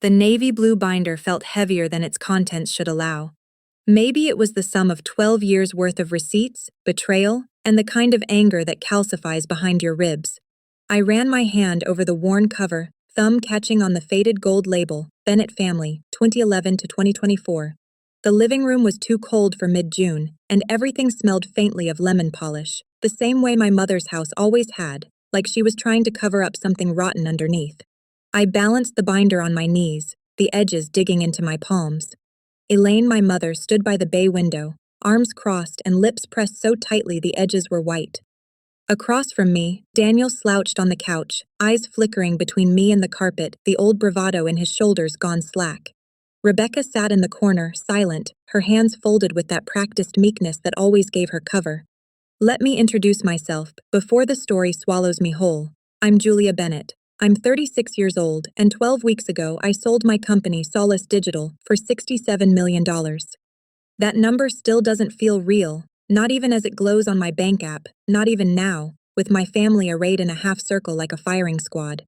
The navy blue binder felt heavier than its contents should allow. Maybe it was the sum of 12 years' worth of receipts, betrayal, and the kind of anger that calcifies behind your ribs. I ran my hand over the worn cover, thumb catching on the faded gold label, Bennett Family, 2011 to 2024. The living room was too cold for mid-June, and everything smelled faintly of lemon polish, the same way my mother's house always had, like she was trying to cover up something rotten underneath. I balanced the binder on my knees, the edges digging into my palms. Elaine, my mother, stood by the bay window, arms crossed and lips pressed so tightly the edges were white. Across from me, Daniel slouched on the couch, eyes flickering between me and the carpet, the old bravado in his shoulders gone slack. Rebecca sat in the corner, silent, her hands folded with that practiced meekness that always gave her cover. Let me introduce myself, before the story swallows me whole. I'm Julia Bennett. I'm 36 years old, and 12 weeks ago I sold my company Solace Digital for $67 million. That number still doesn't feel real, not even as it glows on my bank app, not even now, with my family arrayed in a half circle like a firing squad.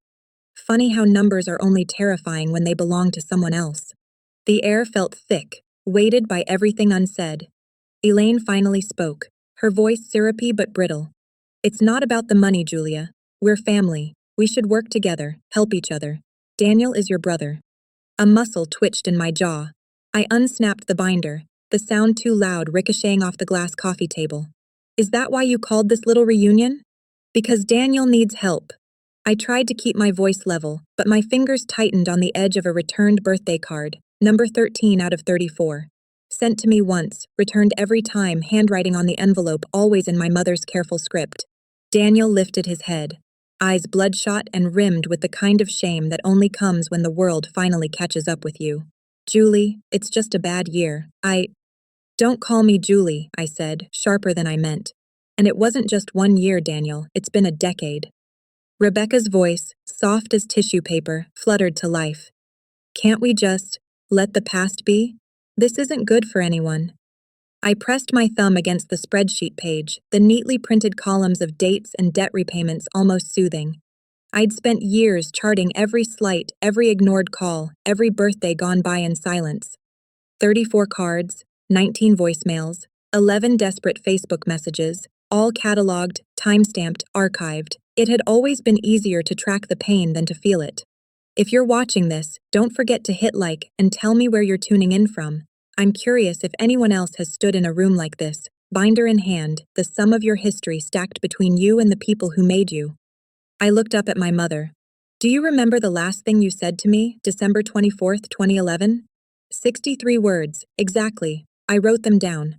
Funny how numbers are only terrifying when they belong to someone else. The air felt thick, weighted by everything unsaid. Elaine finally spoke, her voice syrupy but brittle. It's not about the money, Julia. We're family. We should work together, help each other. Daniel is your brother. A muscle twitched in my jaw. I unsnapped the binder, the sound too loud ricocheting off the glass coffee table. Is that why you called this little reunion? Because Daniel needs help. I tried to keep my voice level, but my fingers tightened on the edge of a returned birthday card, number 13 out of 34. Sent to me once, returned every time, handwriting on the envelope always in my mother's careful script. Daniel lifted his head, eyes bloodshot and rimmed with the kind of shame that only comes when the world finally catches up with you. Julie, it's just a bad year. Don't call me Julie, I said, sharper than I meant. And it wasn't just 1 year, Daniel, it's been a decade. Rebecca's voice, soft as tissue paper, fluttered to life. Can't we just let the past be? This isn't good for anyone. I pressed my thumb against the spreadsheet page, the neatly printed columns of dates and debt repayments almost soothing. I'd spent years charting every slight, every ignored call, every birthday gone by in silence. 34 cards, 19 voicemails, 11 desperate Facebook messages, all cataloged, time-stamped, archived. It had always been easier to track the pain than to feel it. If you're watching this, don't forget to hit like and tell me where you're tuning in from. I'm curious if anyone else has stood in a room like this, binder in hand, the sum of your history stacked between you and the people who made you. I looked up at my mother. Do you remember the last thing you said to me, December 24th, 2011? 63 words, exactly. I wrote them down.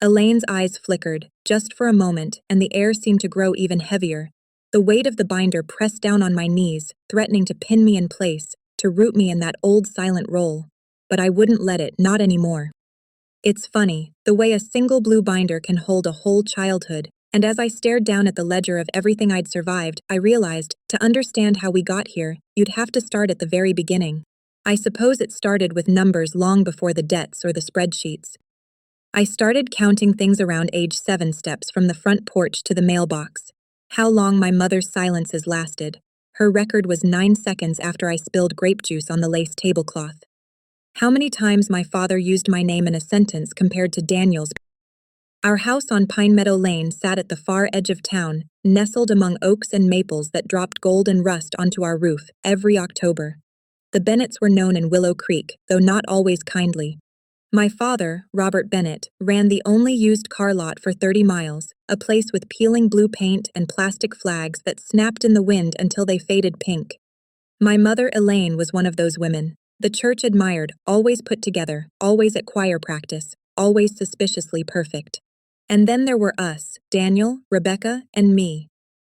Elaine's eyes flickered, just for a moment, and the air seemed to grow even heavier. The weight of the binder pressed down on my knees, threatening to pin me in place, to root me in that old silent role. But I wouldn't let it, not anymore. It's funny, the way a single blue binder can hold a whole childhood, and as I stared down at the ledger of everything I'd survived, I realized, to understand how we got here, you'd have to start at the very beginning. I suppose it started with numbers long before the debts or the spreadsheets. I started counting things around age 7 steps from the front porch to the mailbox. How long my mother's silences lasted. Her record was 9 seconds after I spilled grape juice on the lace tablecloth. How many times my father used my name in a sentence compared to Daniel's. Our house on Pine Meadow Lane sat at the far edge of town, nestled among oaks and maples that dropped gold and rust onto our roof every October. The Bennetts were known in Willow Creek, though not always kindly. My father, Robert Bennett, ran the only used car lot for 30 miles, a place with peeling blue paint and plastic flags that snapped in the wind until they faded pink. My mother, Elaine, was one of those women. The church admired, always put together, always at choir practice, always suspiciously perfect. And then there were us, Daniel, Rebecca, and me.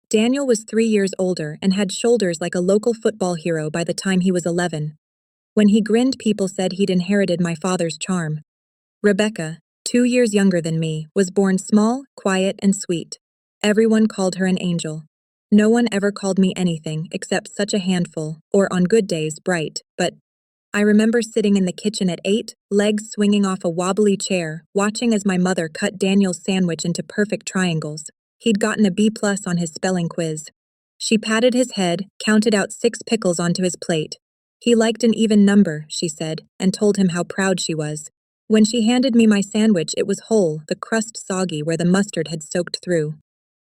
Daniel was 3 years older and had shoulders like a local football hero by the time he was 11. When he grinned, people said he'd inherited my father's charm. Rebecca, 2 years younger than me, was born small, quiet, and sweet. Everyone called her an angel. No one ever called me anything except such a handful, or on good days, bright, but I remember sitting in the kitchen at 8, legs swinging off a wobbly chair, watching as my mother cut Daniel's sandwich into perfect triangles. He'd gotten a B+ on his spelling quiz. She patted his head, counted out 6 pickles onto his plate. He liked an even number, she said, and told him how proud she was. When she handed me my sandwich, it was whole, the crust soggy where the mustard had soaked through.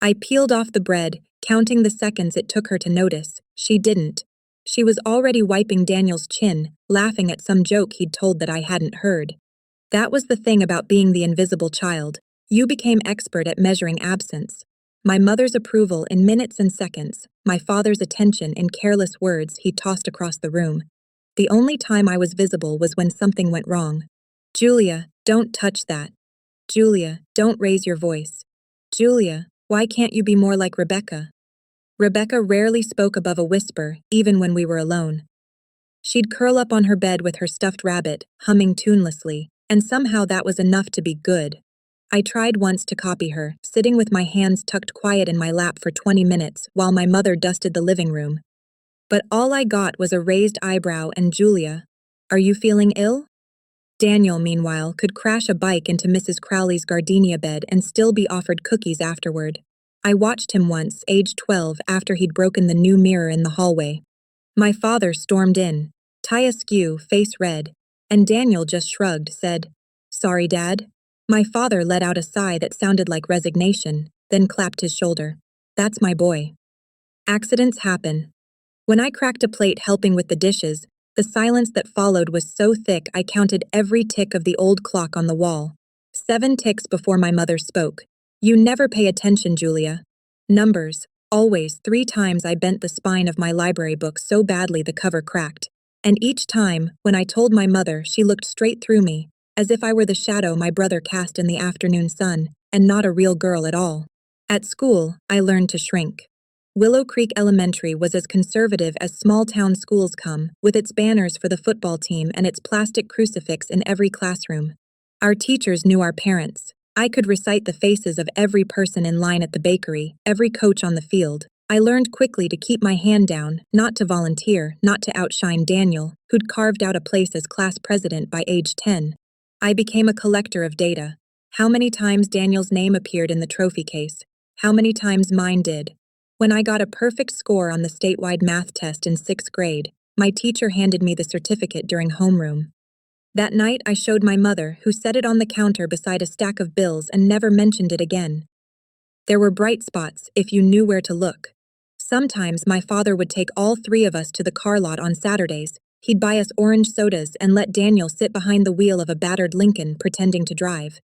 I peeled off the bread, counting the seconds it took her to notice. She didn't. She was already wiping Daniel's chin, laughing at some joke he'd told that I hadn't heard. That was the thing about being the invisible child. You became expert at measuring absence. My mother's approval in minutes and seconds, my father's attention in careless words he tossed across the room. The only time I was visible was when something went wrong. Julia, don't touch that. Julia, don't raise your voice. Julia, why can't you be more like Rebecca? Rebecca rarely spoke above a whisper, even when we were alone. She'd curl up on her bed with her stuffed rabbit, humming tunelessly, and somehow that was enough to be good. I tried once to copy her, sitting with my hands tucked quiet in my lap for 20 minutes while my mother dusted the living room. But all I got was a raised eyebrow and Julia, "Are you feeling ill?" Daniel, meanwhile, could crash a bike into Mrs. Crowley's gardenia bed and still be offered cookies afterward. I watched him once, age 12, after he'd broken the new mirror in the hallway. My father stormed in, tie askew, face red, and Daniel just shrugged, said, "Sorry, Dad." My father let out a sigh that sounded like resignation, then clapped his shoulder. "That's my boy." Accidents happen. When I cracked a plate helping with the dishes, the silence that followed was so thick I counted every tick of the old clock on the wall. 7 ticks before my mother spoke. "You never pay attention, Julia." Numbers. Always. 3 times I bent the spine of my library book so badly the cover cracked. And each time, when I told my mother, she looked straight through me, as if I were the shadow my brother cast in the afternoon sun, and not a real girl at all. At school, I learned to shrink. Willow Creek Elementary was as conservative as small-town schools come, with its banners for the football team and its plastic crucifix in every classroom. Our teachers knew our parents. I could recite the faces of every person in line at the bakery, every coach on the field. I learned quickly to keep my hand down, not to volunteer, not to outshine Daniel, who'd carved out a place as class president by age 10. I became a collector of data. How many times Daniel's name appeared in the trophy case? How many times mine did? When I got a perfect score on the statewide math test in 6th grade, my teacher handed me the certificate during homeroom. That night, I showed my mother, who set it on the counter beside a stack of bills and never mentioned it again. There were bright spots, if you knew where to look. Sometimes my father would take all 3 of us to the car lot on Saturdays. He'd buy us orange sodas and let Daniel sit behind the wheel of a battered Lincoln, pretending to drive.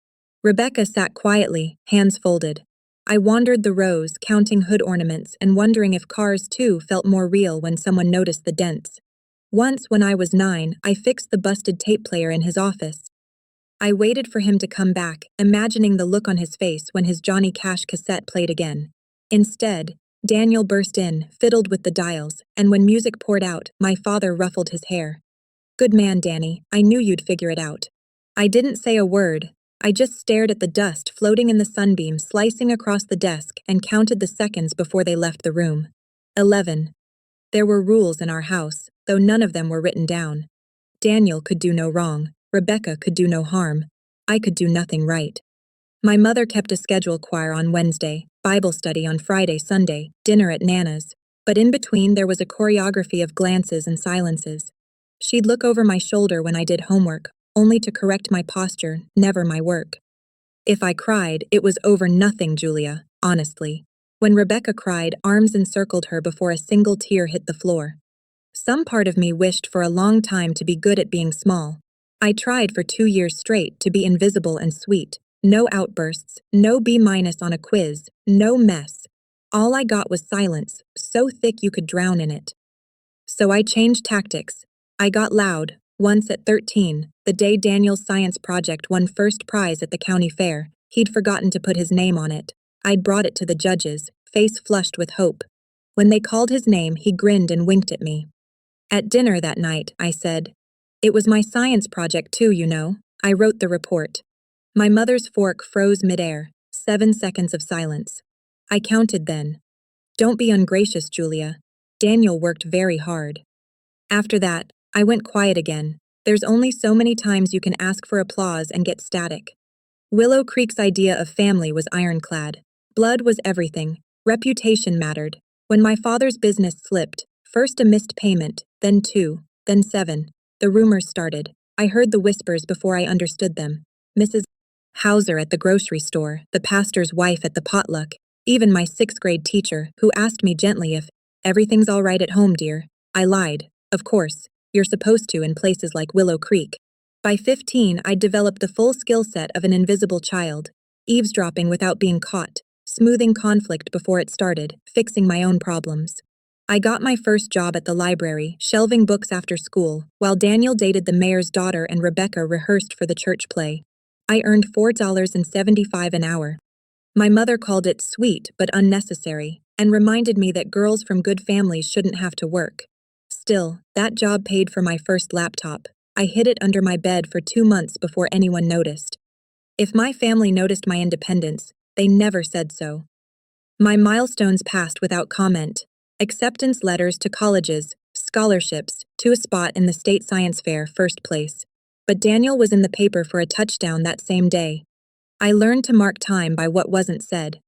Rebecca sat quietly, hands folded. I wandered the rows, counting hood ornaments and wondering if cars, too, felt more real when someone noticed the dents. Once, when I was 9, I fixed the busted tape player in his office. I waited for him to come back, imagining the look on his face when his Johnny Cash cassette played again. Instead, Daniel burst in, fiddled with the dials, and when music poured out, my father ruffled his hair. "Good man, Danny, I knew you'd figure it out." I didn't say a word. I just stared at the dust floating in the sunbeam slicing across the desk and counted the seconds before they left the room. 11. There were rules in our house, though none of them were written down. Daniel could do no wrong. Rebecca could do no harm. I could do nothing right. My mother kept a schedule: choir on Wednesday, Bible study on Friday, Sunday, dinner at Nana's, but in between there was a choreography of glances and silences. She'd look over my shoulder when I did homework, only to correct my posture, never my work. If I cried, it was over nothing, Julia, honestly. When Rebecca cried, arms encircled her before a single tear hit the floor. Some part of me wished for a long time to be good at being small. I tried for 2 years straight to be invisible and sweet. No outbursts, no B- on a quiz, no mess. All I got was silence, so thick you could drown in it. So I changed tactics. I got loud, once at 13, the day Daniel's science project won first prize at the county fair. He'd forgotten to put his name on it. I'd brought it to the judges, face flushed with hope. When they called his name, he grinned and winked at me. At dinner that night, I said, "It was my science project too, you know. I wrote the report." My mother's fork froze midair, 7 seconds of silence. I counted then. "Don't be ungracious, Julia. Daniel worked very hard." After that, I went quiet again. There's only so many times you can ask for applause and get static. Willow Creek's idea of family was ironclad. Blood was everything. Reputation mattered. When my father's business slipped, first a missed payment, then 2, Then 7. The rumors started. I heard the whispers before I understood them. Mrs. Hauser at the grocery store, the pastor's wife at the potluck, even my 6th-grade teacher, who asked me gently if everything's all right at home, dear. I lied. Of course, you're supposed to in places like Willow Creek. By 15, I'd developed the full skill set of an invisible child, eavesdropping without being caught, smoothing conflict before it started, fixing my own problems. I got my first job at the library, shelving books after school, while Daniel dated the mayor's daughter and Rebecca rehearsed for the church play. I earned $4.75 an hour. My mother called it sweet but unnecessary, and reminded me that girls from good families shouldn't have to work. Still, that job paid for my first laptop. I hid it under my bed for 2 months before anyone noticed. If my family noticed my independence, they never said so. My milestones passed without comment. Acceptance letters to colleges, scholarships, to a spot in the state science fair, first place. But Daniel was in the paper for a touchdown that same day. I learned to mark time by what wasn't said.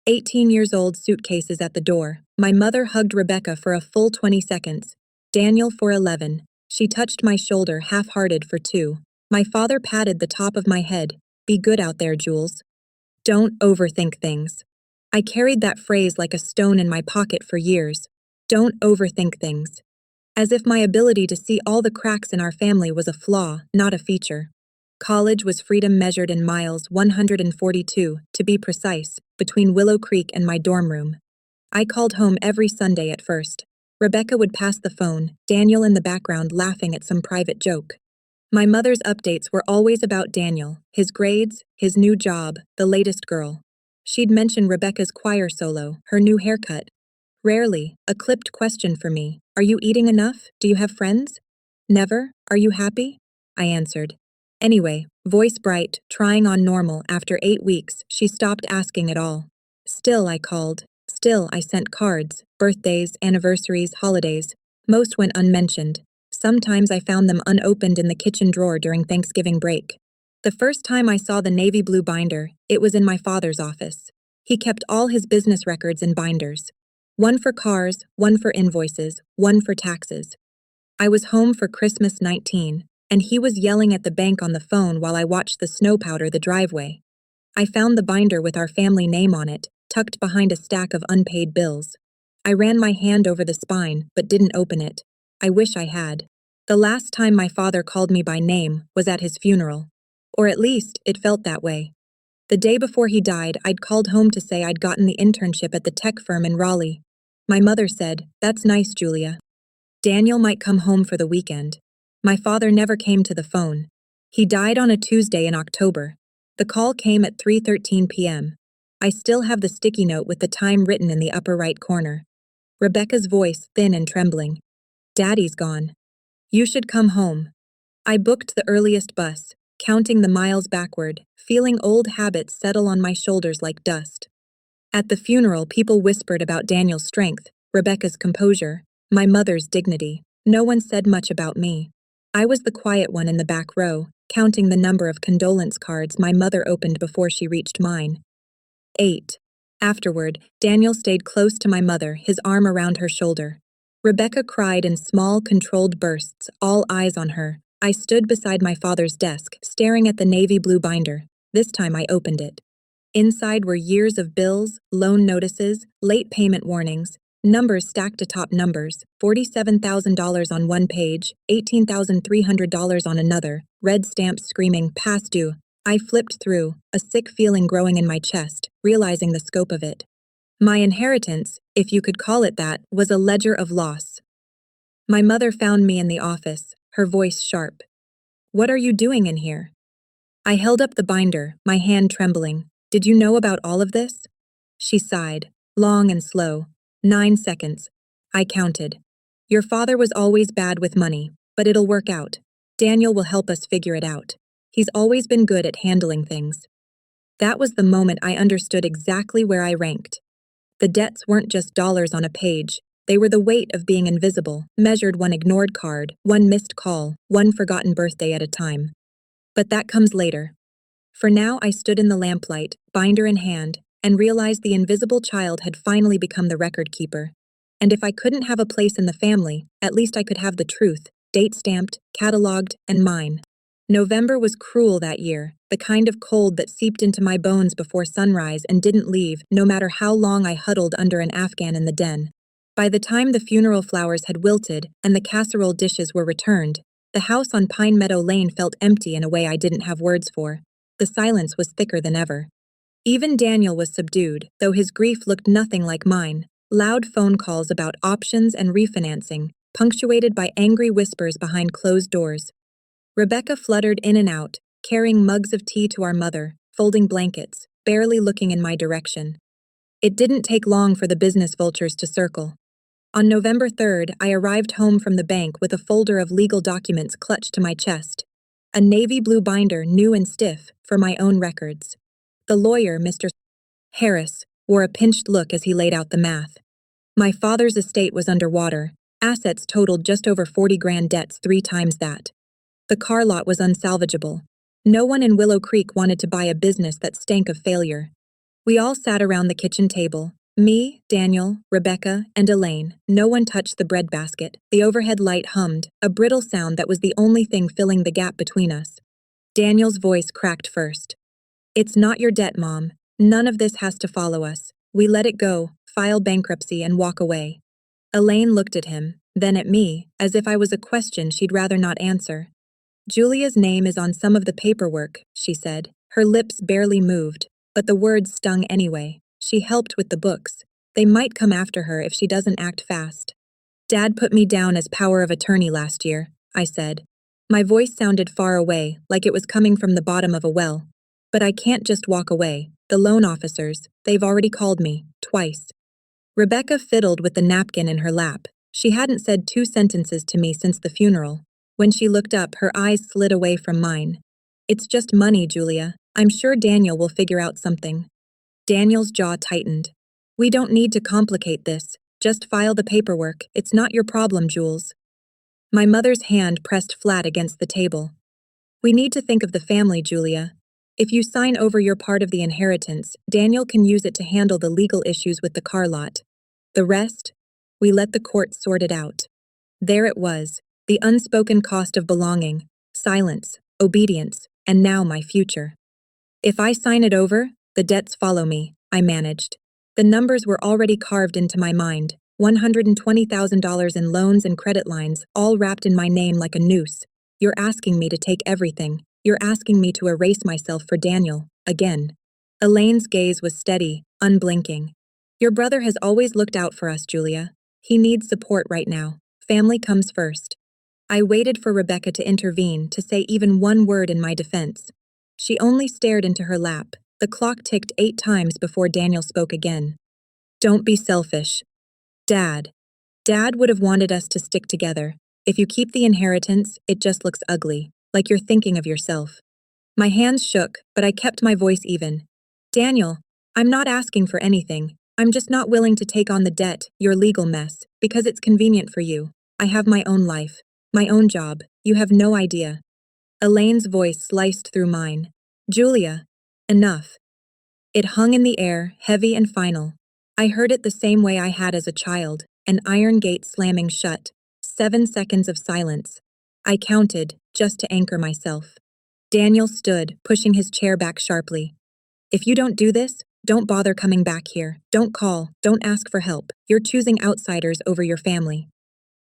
18 years old, suitcases at the door. My mother hugged Rebecca for a full 20 seconds. Daniel for 11. She touched my shoulder, half-hearted, for 2. My father patted the top of my head. Be good out there, Jules. Don't overthink things. I carried that phrase like a stone in my pocket for years. Don't overthink things. As if my ability to see all the cracks in our family was a flaw, not a feature. College was freedom measured in miles, 142, to be precise, between Willow Creek and my dorm room. I called home every Sunday at first. Rebecca would pass the phone, Daniel in the background laughing at some private joke. My mother's updates were always about Daniel, his grades, his new job, the latest girl. She'd mention Rebecca's choir solo, her new haircut. Rarely, a clipped question for me. Are you eating enough? Do you have friends? Never. Are you happy? I answered. Anyway, voice bright, trying on normal, after 8 weeks, she stopped asking at all. Still I called. Still I sent cards, birthdays, anniversaries, holidays. Most went unmentioned. Sometimes I found them unopened in the kitchen drawer during Thanksgiving break. The first time I saw the navy blue binder, it was in my father's office. He kept all his business records in binders. One for cars, one for invoices, one for taxes. I was home for Christmas 19, and he was yelling at the bank on the phone while I watched the snow powder the driveway. I found the binder with our family name on it, tucked behind a stack of unpaid bills. I ran my hand over the spine, but didn't open it. I wish I had. The last time my father called me by name was at his funeral. Or at least, it felt that way. The day before he died, I'd called home to say I'd gotten the internship at the tech firm in Raleigh. My mother said, "That's nice, Julia. Daniel might come home for the weekend." My father never came to the phone. He died on a Tuesday in October. The call came at 3:13 p.m. I still have the sticky note with the time written in the upper right corner. Rebecca's voice, thin and trembling. "Daddy's gone. You should come home." I booked the earliest bus, counting the miles backward, feeling old habits settle on my shoulders like dust. At the funeral, people whispered about Daniel's strength, Rebecca's composure, my mother's dignity. No one said much about me. I was the quiet one in the back row, counting the number of condolence cards my mother opened before she reached mine. 8. Afterward, Daniel stayed close to my mother, his arm around her shoulder. Rebecca cried in small, controlled bursts, all eyes on her. I stood beside my father's desk, staring at the navy blue binder. This time I opened it. Inside were years of bills, loan notices, late payment warnings, numbers stacked atop numbers, $47,000 on one page, $18,300 on another, red stamps screaming, "Past due." I flipped through, a sick feeling growing in my chest, realizing the scope of it. My inheritance, if you could call it that, was a ledger of loss. My mother found me in the office, her voice sharp. "What are you doing in here?" I held up the binder, my hand trembling. "Did you know about all of this?" She sighed, long and slow. 9 seconds. I counted. "Your father was always bad with money, but it'll work out. Daniel will help us figure it out. He's always been good at handling things." That was the moment I understood exactly where I ranked. The debts weren't just dollars on a page. They were the weight of being invisible, measured one ignored card, one missed call, one forgotten birthday at a time. But that comes later. For now, I stood in the lamplight, binder in hand, and realized the invisible child had finally become the record keeper. And if I couldn't have a place in the family, at least I could have the truth, date-stamped, cataloged, and mine. November was cruel that year, the kind of cold that seeped into my bones before sunrise and didn't leave, no matter how long I huddled under an Afghan in the den. By the time the funeral flowers had wilted and the casserole dishes were returned, the house on Pine Meadow Lane felt empty in a way I didn't have words for. The silence was thicker than ever. Even Daniel was subdued, though his grief looked nothing like mine. Loud phone calls about options and refinancing, punctuated by angry whispers behind closed doors. Rebecca fluttered in and out, carrying mugs of tea to our mother, folding blankets, barely looking in my direction. It didn't take long for the business vultures to circle. On November 3rd, I arrived home from the bank with a folder of legal documents clutched to my chest. A navy blue binder, new and stiff, for my own records. The lawyer, Mr. Harris, wore a pinched look as he laid out the math. My father's estate was underwater. Assets totaled just over 40 grand, debts 3 times that. The car lot was unsalvageable. No one in Willow Creek wanted to buy a business that stank of failure. We all sat around the kitchen table. Me, Daniel, Rebecca, and Elaine. No one touched the breadbasket. The overhead light hummed, a brittle sound that was the only thing filling the gap between us. Daniel's voice cracked first. "It's not your debt, Mom. None of this has to follow us. We let it go, file bankruptcy, and walk away." Elaine looked at him, then at me, as if I was a question she'd rather not answer. "Julia's name is on some of the paperwork," she said. Her lips barely moved, but the words stung anyway. She helped with the books. They might come after her if she doesn't act fast. "Dad put me down as power of attorney last year," I said. My voice sounded far away, like it was coming from the bottom of a well. "But I can't just walk away. The loan officers, they've already called me, twice." Rebecca fiddled with the napkin in her lap. She hadn't said 2 sentences to me since the funeral. When she looked up, her eyes slid away from mine. "It's just money, Julia. I'm sure Daniel will figure out something." Daniel's jaw tightened. "We don't need to complicate this. Just file the paperwork. It's not your problem, Jules." My mother's hand pressed flat against the table. "We need to think of the family, Julia. If you sign over your part of the inheritance, Daniel can use it to handle the legal issues with the car lot. The rest, we let the courts sort it out." There it was, the unspoken cost of belonging, silence, obedience, and now my future. "If I sign it over, the debts follow me," I managed. The numbers were already carved into my mind, $120,000 in loans and credit lines, all wrapped in my name like a noose. "You're asking me to take everything. You're asking me to erase myself for Daniel, again." Elaine's gaze was steady, unblinking. "Your brother has always looked out for us, Julia. He needs support right now. Family comes first." I waited for Rebecca to intervene, to say even one word in my defense. She only stared into her lap. The clock ticked 8 times before Daniel spoke again. "Don't be selfish. Dad would have wanted us to stick together. If you keep the inheritance, it just looks ugly, like you're thinking of yourself." My hands shook, but I kept my voice even. "Daniel, I'm not asking for anything. I'm just not willing to take on the debt, your legal mess, because it's convenient for you. I have my own life, my own job. You have no idea." Elaine's voice sliced through mine. "Julia, enough." It hung in the air, heavy and final. I heard it the same way I had as a child, an iron gate slamming shut. 7 seconds of silence. I counted, just to anchor myself. Daniel stood, pushing his chair back sharply. "If you don't do this, don't bother coming back here. Don't call, don't ask for help. You're choosing outsiders over your family."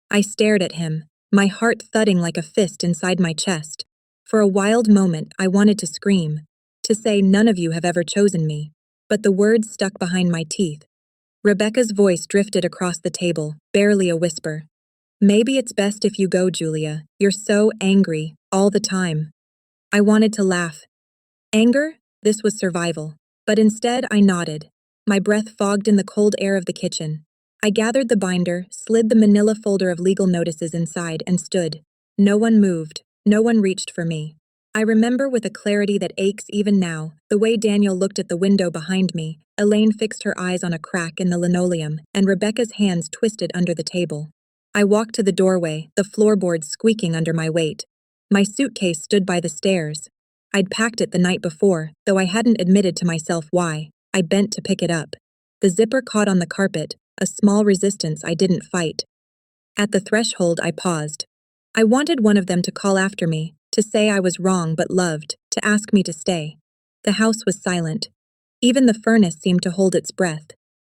I stared at him, my heart thudding like a fist inside my chest. For a wild moment, I wanted to scream, to say none of you have ever chosen me. But the words stuck behind my teeth. Rebecca's voice drifted across the table, barely a whisper. "Maybe it's best if you go, Julia. You're so angry, all the time." I wanted to laugh. Anger? This was survival. But instead, I nodded. My breath fogged in the cold air of the kitchen. I gathered the binder, slid the manila folder of legal notices inside, and stood. No one moved. No one reached for me. I remember with a clarity that aches even now, the way Daniel looked at the window behind me. Elaine fixed her eyes on a crack in the linoleum, and Rebecca's hands twisted under the table. I walked to the doorway, the floorboards squeaking under my weight. My suitcase stood by the stairs. I'd packed it the night before, though I hadn't admitted to myself why. I bent to pick it up. The zipper caught on the carpet, a small resistance I didn't fight. At the threshold, I paused. I wanted one of them to call after me, to say I was wrong but loved, to ask me to stay. The house was silent. Even the furnace seemed to hold its breath.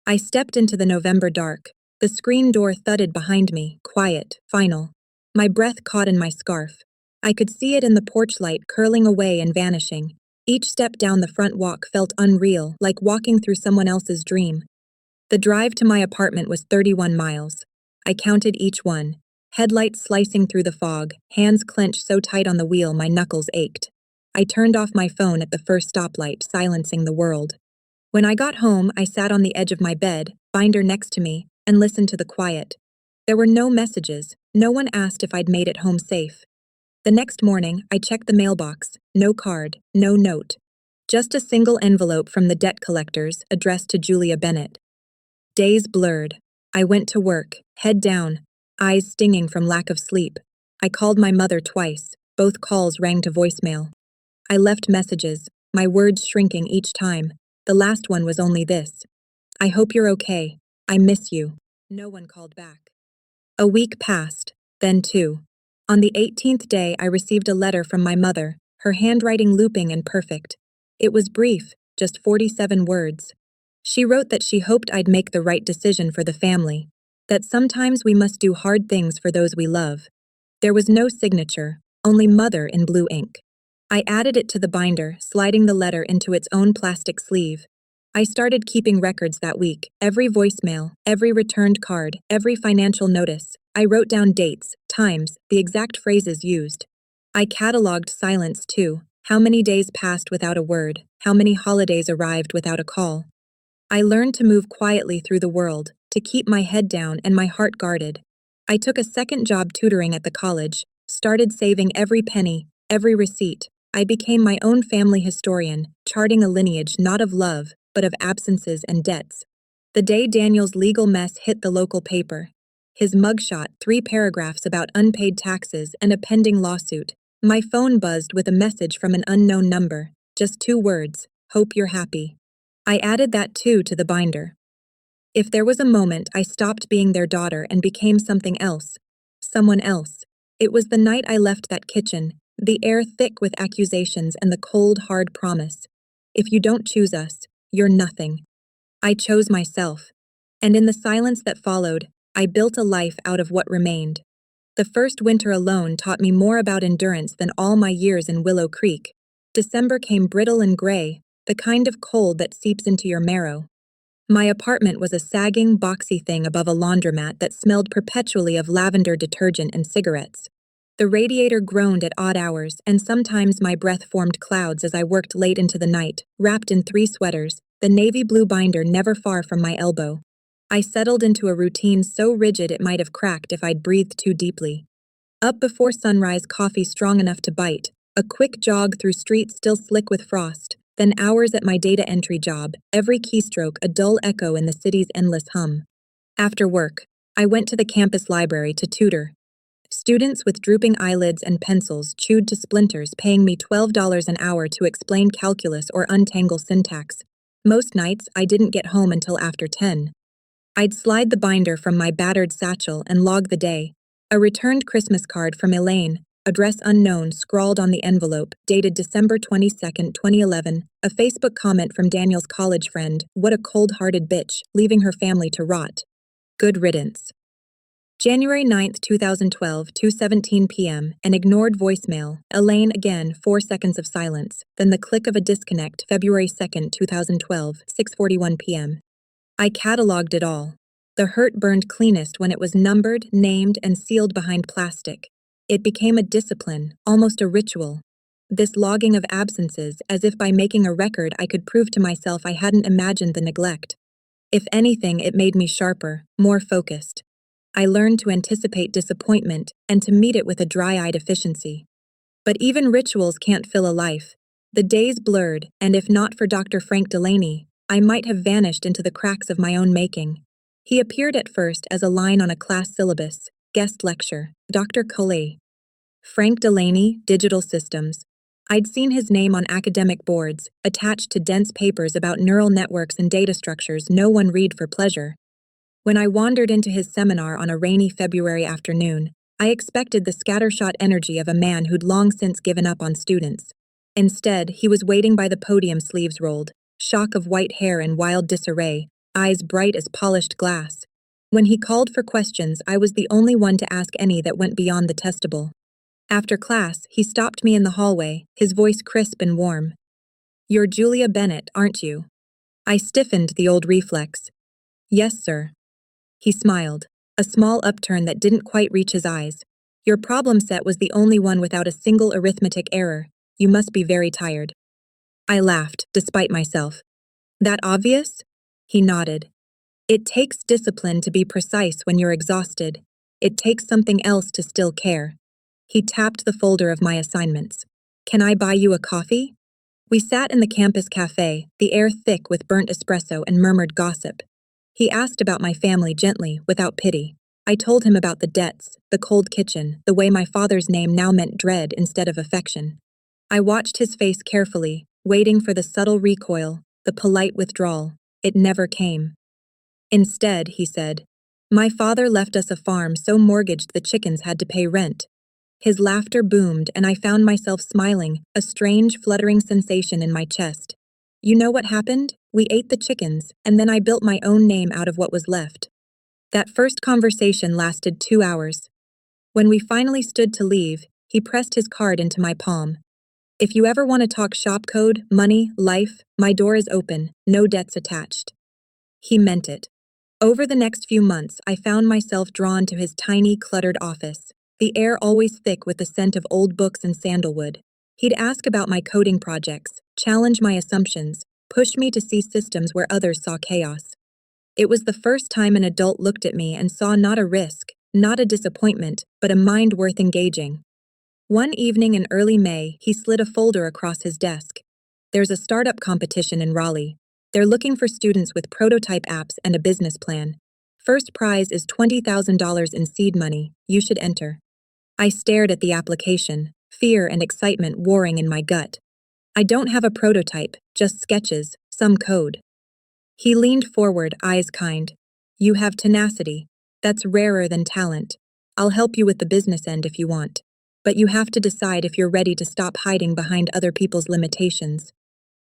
I stepped into the November dark. The screen door thudded behind me, quiet, final. My breath caught in my scarf. I could see it in the porch light curling away and vanishing. Each step down the front walk felt unreal, like walking through someone else's dream. The drive to my apartment was 31 miles. I counted each one. Headlights slicing through the fog, hands clenched so tight on the wheel my knuckles ached. I turned off my phone at the first stoplight, silencing the world. When I got home, I sat on the edge of my bed, binder next to me, and listened to the quiet. There were no messages. No one asked if I'd made it home safe. The next morning, I checked the mailbox. No card, no note. Just a single envelope from the debt collectors, addressed to Julia Bennett. Days blurred. I went to work, head down, eyes stinging from lack of sleep. I called my mother twice. Both calls rang to voicemail. I left messages, my words shrinking each time. The last one was only this: I hope you're okay. I miss you. No one called back. A week passed, then two. On the 18th day, I received a letter from my mother, her handwriting looping and perfect. It was brief, just 47 words. She wrote that she hoped I'd make the right decision for the family, that sometimes we must do hard things for those we love. There was no signature, only mother in blue ink. I added it to the binder, sliding the letter into its own plastic sleeve. I started keeping records that week, every voicemail, every returned card, every financial notice. I wrote down dates, times, the exact phrases used. I cataloged silence too. How many days passed without a word? How many holidays arrived without a call? I learned to move quietly through the world, to keep my head down and my heart guarded. I took a second job tutoring at the college, started saving every penny, every receipt. I became my own family historian, charting a lineage not of love, but of absences and debts. The day Daniel's legal mess hit the local paper. His mugshot, 3 paragraphs about unpaid taxes and a pending lawsuit. My phone buzzed with a message from an unknown number. Just 2 words: hope you're happy. I added that too to the binder. If there was a moment I stopped being their daughter and became something else, someone else, it was the night I left that kitchen, the air thick with accusations and the cold, hard promise. If you don't choose us, you're nothing. I chose myself. And in the silence that followed, I built a life out of what remained. The first winter alone taught me more about endurance than all my years in Willow Creek. December came brittle and gray, the kind of cold that seeps into your marrow. My apartment was a sagging, boxy thing above a laundromat that smelled perpetually of lavender detergent and cigarettes. The radiator groaned at odd hours, and sometimes my breath formed clouds as I worked late into the night, wrapped in 3 sweaters, the navy blue binder never far from my elbow. I settled into a routine so rigid it might have cracked if I'd breathed too deeply. Up before sunrise, coffee strong enough to bite, a quick jog through streets still slick with frost, then hours at my data entry job, every keystroke a dull echo in the city's endless hum. After work, I went to the campus library to tutor. Students with drooping eyelids and pencils chewed to splinters, paying me $12 an hour to explain calculus or untangle syntax. Most nights, I didn't get home until after 10. I'd slide the binder from my battered satchel and log the day. A returned Christmas card from Elaine, address unknown, scrawled on the envelope, dated December 22nd, 2011. A Facebook comment from Daniel's college friend, what a cold-hearted bitch, leaving her family to rot. Good riddance. January 9th, 2012, 2:17 p.m., an ignored voicemail. Elaine again, 4 seconds of silence. Then the click of a disconnect, February 2nd, 2012, 6:41 p.m. I cataloged it all. The hurt burned cleanest when it was numbered, named, and sealed behind plastic. It became a discipline, almost a ritual. This logging of absences, as if by making a record I could prove to myself I hadn't imagined the neglect. If anything, it made me sharper, more focused. I learned to anticipate disappointment and to meet it with a dry-eyed efficiency. But even rituals can't fill a life. The days blurred, and if not for Dr. Frank Delaney, I might have vanished into the cracks of my own making. He appeared at first as a line on a class syllabus, guest lecture, Dr. Coley. Frank Delaney, Digital Systems. I'd seen his name on academic boards, attached to dense papers about neural networks and data structures no one read for pleasure. When I wandered into his seminar on a rainy February afternoon, I expected the scattershot energy of a man who'd long since given up on students. Instead, he was waiting by the podium, sleeves rolled, shock of white hair in wild disarray, eyes bright as polished glass. When he called for questions, I was the only one to ask any that went beyond the testable. After class, he stopped me in the hallway, his voice crisp and warm. "You're Julia Bennett, aren't you?" I stiffened, the old reflex. "Yes, sir." He smiled, a small upturn that didn't quite reach his eyes. "Your problem set was the only one without a single arithmetic error. You must be very tired." I laughed, despite myself. "That obvious?" He nodded. "It takes discipline to be precise when you're exhausted. It takes something else to still care." He tapped the folder of my assignments. "Can I buy you a coffee?" We sat in the campus cafe, the air thick with burnt espresso and murmured gossip. He asked about my family gently, without pity. I told him about the debts, the cold kitchen, the way my father's name now meant dread instead of affection. I watched his face carefully, waiting for the subtle recoil, the polite withdrawal. It never came. "Instead," he said, "my father left us a farm so mortgaged the chickens had to pay rent." His laughter boomed, and I found myself smiling, a strange, fluttering sensation in my chest. "You know what happened? We ate the chickens, and then I built my own name out of what was left." That first conversation lasted 2 hours. When we finally stood to leave, he pressed his card into my palm. "If you ever want to talk shop code, money, life, my door is open, no debts attached." He meant it. Over the next few months, I found myself drawn to his tiny, cluttered office, the air always thick with the scent of old books and sandalwood. He'd ask about my coding projects, challenge my assumptions, push me to see systems where others saw chaos. It was the first time an adult looked at me and saw not a risk, not a disappointment, but a mind worth engaging. One evening in early May, he slid a folder across his desk. "There's a startup competition in Raleigh. They're looking for students with prototype apps and a business plan. First prize is $20,000 in seed money. You should enter." I stared at the application, fear and excitement warring in my gut. "I don't have a prototype, just sketches, some code." He leaned forward, eyes kind. "You have tenacity. That's rarer than talent. I'll help you with the business end if you want. But you have to decide if you're ready to stop hiding behind other people's limitations."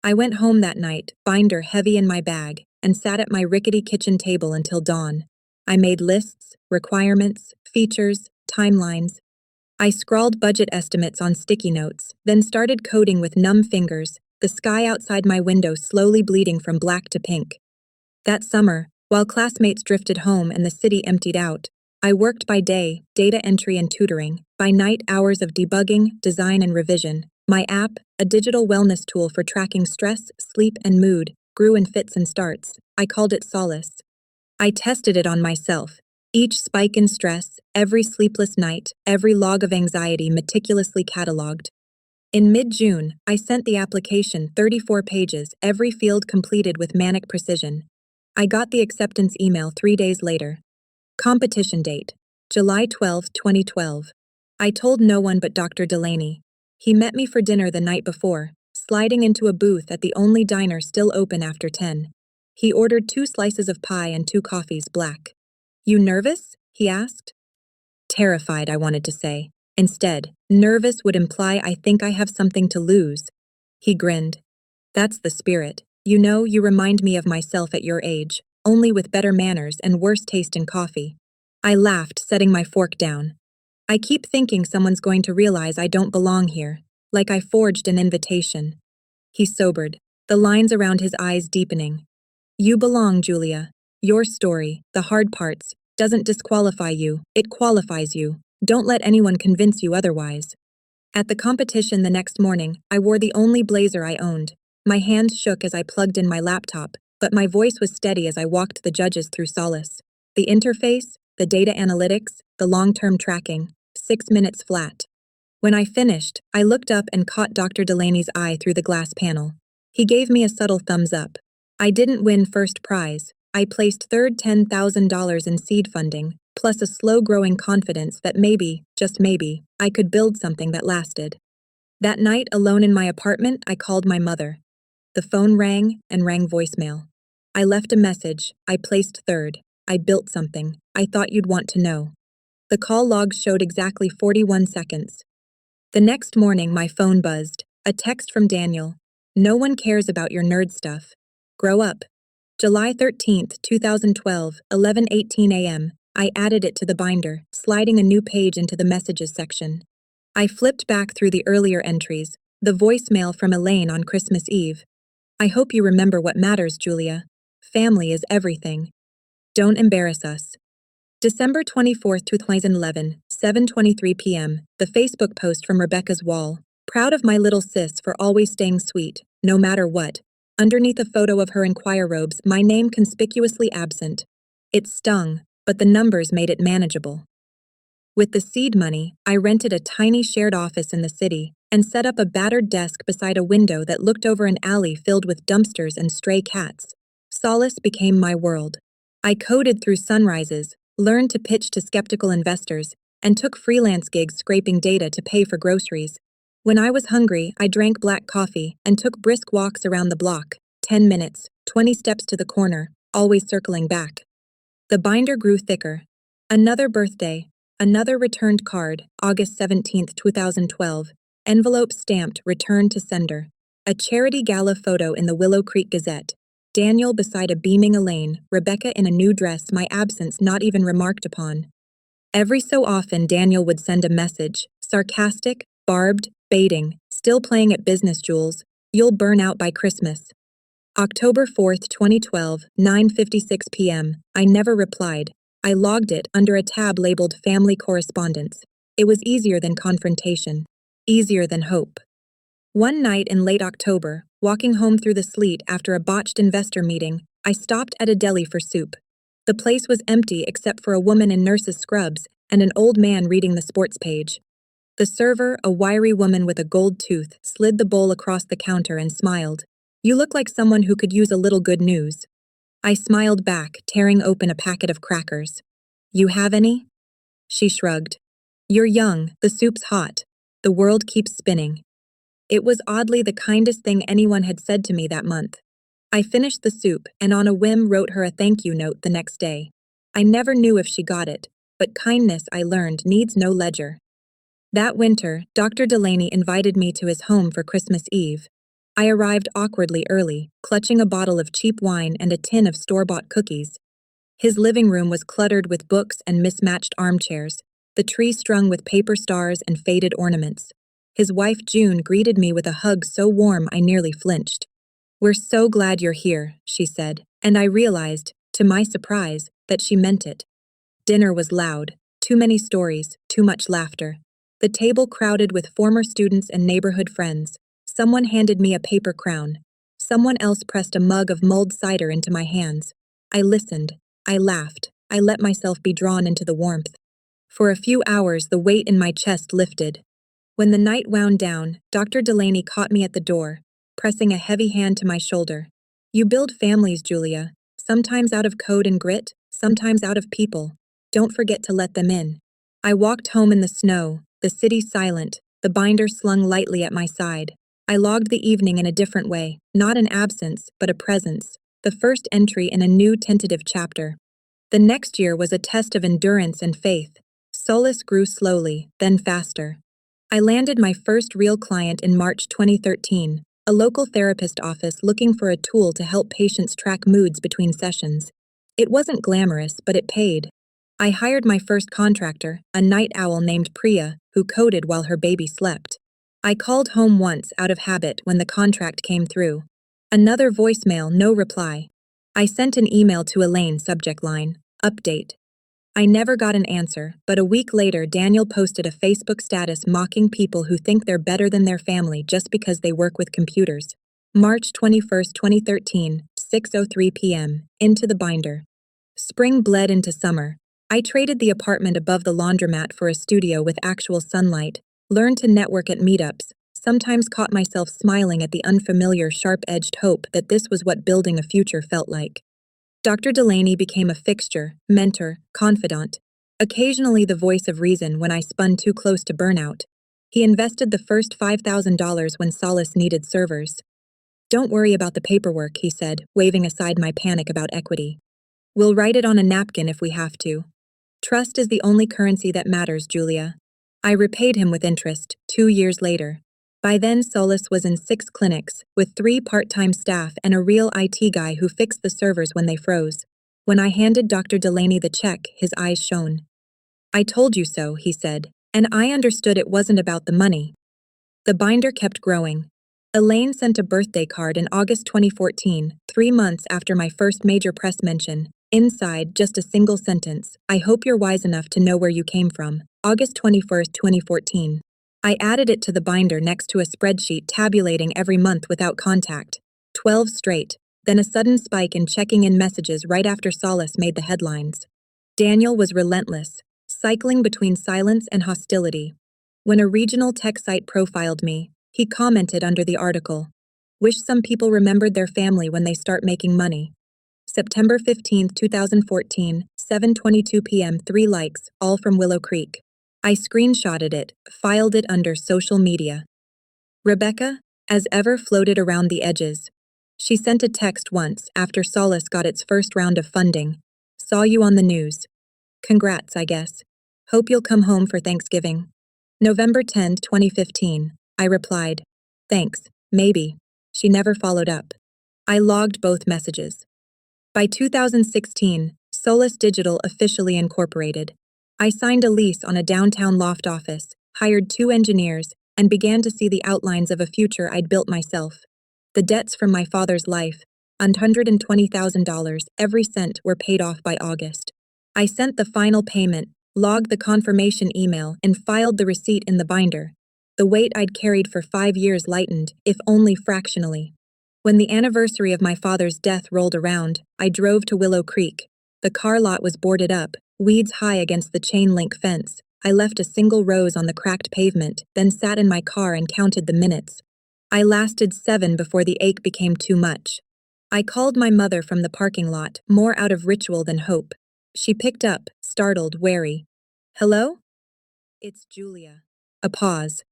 I went home that night, binder heavy in my bag, and sat at my rickety kitchen table until dawn. I made lists, requirements, features, timelines. I scrawled budget estimates on sticky notes, then started coding with numb fingers, the sky outside my window slowly bleeding from black to pink. That summer, while classmates drifted home and the city emptied out, I worked by day, data entry and tutoring, by night hours of debugging, design and revision. My app, a digital wellness tool for tracking stress, sleep and mood, grew in fits and starts. I called it Solace. I tested it on myself. Each spike in stress, every sleepless night, every log of anxiety meticulously cataloged. In mid-June, I sent the application, 34 pages, every field completed with manic precision. I got the acceptance email 3 days later. Competition date, July 12, 2012. I told no one but Dr. Delaney. He met me for dinner the night before, sliding into a booth at the only diner still open after 10. He ordered 2 slices of pie and 2 coffees black. "You nervous?" he asked. Terrified, I wanted to say. Instead, nervous would imply I think I have something to lose. He grinned. "That's the spirit. You know, you remind me of myself at your age, only with better manners and worse taste in coffee." I laughed, setting my fork down. "I keep thinking someone's going to realize I don't belong here, like I forged an invitation." He sobered, the lines around his eyes deepening. "You belong, Julia. Your story, the hard parts, doesn't disqualify you, it qualifies you. Don't let anyone convince you otherwise." At the competition the next morning, I wore the only blazer I owned. My hands shook as I plugged in my laptop, but my voice was steady as I walked the judges through Solace. The interface, the data analytics, the long-term tracking, 6 minutes flat. When I finished, I looked up and caught Dr. Delaney's eye through the glass panel. He gave me a subtle thumbs up. I didn't win first prize. I placed third, $10,000 in seed funding, plus a slow-growing confidence that maybe, just maybe, I could build something that lasted. That night, alone in my apartment, I called my mother. The phone rang and rang voicemail. I left a message. "I placed third. I built something. I thought you'd want to know." The call log showed exactly 41 seconds. The next morning, my phone buzzed. A text from Daniel. No one cares about your nerd stuff. Grow up. July 13th, 2012, 11:18 a.m. I added it to the binder, sliding a new page into the messages section. I flipped back through the earlier entries, the voicemail from Elaine on Christmas Eve. I hope you remember what matters, Julia. Family is everything. Don't embarrass us. December 24th, 2011, 7:23 p.m. The Facebook post from Rebecca's wall. Proud of my little sis for always staying sweet, no matter what. Underneath a photo of her in choir robes, my name conspicuously absent. It stung, but the numbers made it manageable. With the seed money, I rented a tiny shared office in the city and set up a battered desk beside a window that looked over an alley filled with dumpsters and stray cats. Solace became my world. I coded through sunrises, learned to pitch to skeptical investors, and took freelance gigs scraping data to pay for groceries. When I was hungry, I drank black coffee and took brisk walks around the block, 10 minutes, 20 steps to the corner, always circling back. The binder grew thicker. Another birthday, another returned card, August 17th, 2012, envelope stamped Return to Sender. A charity gala photo in the Willow Creek Gazette. Daniel beside a beaming Elaine, Rebecca in a new dress, my absence not even remarked upon. Every so often Daniel would send a message, sarcastic, barbed, baiting, still playing at business, Jules. You'll burn out by Christmas. October 4th, 2012, 9:56 p.m. I never replied. I logged it under a tab labeled Family Correspondence. It was easier than confrontation. Easier than hope. One night in late October, walking home through the sleet after a botched investor meeting, I stopped at a deli for soup. The place was empty except for a woman in nurse's scrubs and an old man reading the sports page. The server, a wiry woman with a gold tooth, slid the bowl across the counter and smiled. You look like someone who could use a little good news. I smiled back, tearing open a packet of crackers. You have any? She shrugged. You're young, the soup's hot. The world keeps spinning. It was oddly the kindest thing anyone had said to me that month. I finished the soup and on a whim wrote her a thank you note the next day. I never knew if she got it, but kindness, I learned, needs no ledger. That winter, Dr. Delaney invited me to his home for Christmas Eve. I arrived awkwardly early, clutching a bottle of cheap wine and a tin of store-bought cookies. His living room was cluttered with books and mismatched armchairs, the tree strung with paper stars and faded ornaments. His wife June greeted me with a hug so warm I nearly flinched. We're so glad you're here, she said, and I realized, to my surprise, that she meant it. Dinner was loud, too many stories, too much laughter. The table crowded with former students and neighborhood friends. Someone handed me a paper crown. Someone else pressed a mug of mulled cider into my hands. I listened. I laughed. I let myself be drawn into the warmth. For a few hours, the weight in my chest lifted. When the night wound down, Dr. Delaney caught me at the door, pressing a heavy hand to my shoulder. You build families, Julia, sometimes out of code and grit, sometimes out of people. Don't forget to let them in. I walked home in the snow, the city silent, the binder slung lightly at my side. I logged the evening in a different way, not an absence, but a presence, the first entry in a new tentative chapter. The next year was a test of endurance and faith. Solace grew slowly, then faster. I landed my first real client in March 2013, a local therapist office looking for a tool to help patients track moods between sessions. It wasn't glamorous, but it paid. I hired my first contractor, a night owl named Priya, who coded while her baby slept. I called home once out of habit when the contract came through. Another voicemail, no reply. I sent an email to Elaine, subject line, update. I never got an answer, but a week later Daniel posted a Facebook status mocking people who think they're better than their family just because they work with computers. March 21st, 2013, 6:03 p.m., into the binder. Spring bled into summer. I traded the apartment above the laundromat for a studio with actual sunlight, learned to network at meetups, sometimes caught myself smiling at the unfamiliar sharp-edged hope that this was what building a future felt like. Dr. Delaney became a fixture, mentor, confidant, occasionally the voice of reason when I spun too close to burnout. He invested the first $5,000 when Solace needed servers. Don't worry about the paperwork, he said, waving aside my panic about equity. We'll write it on a napkin if we have to. Trust is the only currency that matters, Julia. I repaid him with interest, 2 years later. By then, Solis was in 6 clinics, with 3 part-time staff and a real IT guy who fixed the servers when they froze. When I handed Dr. Delaney the check, his eyes shone. I told you so, he said, and I understood it wasn't about the money. The binder kept growing. Elaine sent a birthday card in August 2014, 3 months after my first major press mention. Inside, just a single sentence, I hope you're wise enough to know where you came from. August 21st, 2014. I added it to the binder next to a spreadsheet tabulating every month without contact. 12 straight, then a sudden spike in checking-in messages right after Solis made the headlines. Daniel was relentless, cycling between silence and hostility. When a regional tech site profiled me, he commented under the article, "Wish some people remembered their family when they start making money." September 15, 2014, 7:22 p.m. 3 likes, all from Willow Creek. I screenshotted it, filed it under social media. Rebecca, as ever, floated around the edges. She sent a text once after Solis got its first round of funding. Saw you on the news. Congrats, I guess. Hope you'll come home for Thanksgiving. November 10, 2015. I replied, thanks, maybe. She never followed up. I logged both messages. By 2016, Solis Digital officially incorporated. I signed a lease on a downtown loft office, hired 2 engineers, and began to see the outlines of a future I'd built myself. The debts from my father's life, $120,000, every cent, were paid off by August. I sent the final payment, logged the confirmation email, and filed the receipt in the binder. The weight I'd carried for 5 years lightened, if only fractionally. When the anniversary of my father's death rolled around, I drove to Willow Creek. The car lot was boarded up, weeds high against the chain-link fence. I left a single rose on the cracked pavement, then sat in my car and counted the minutes. I lasted 7 before the ache became too much. I called my mother from the parking lot, more out of ritual than hope. She picked up, startled, wary. Hello? It's Julia. A pause.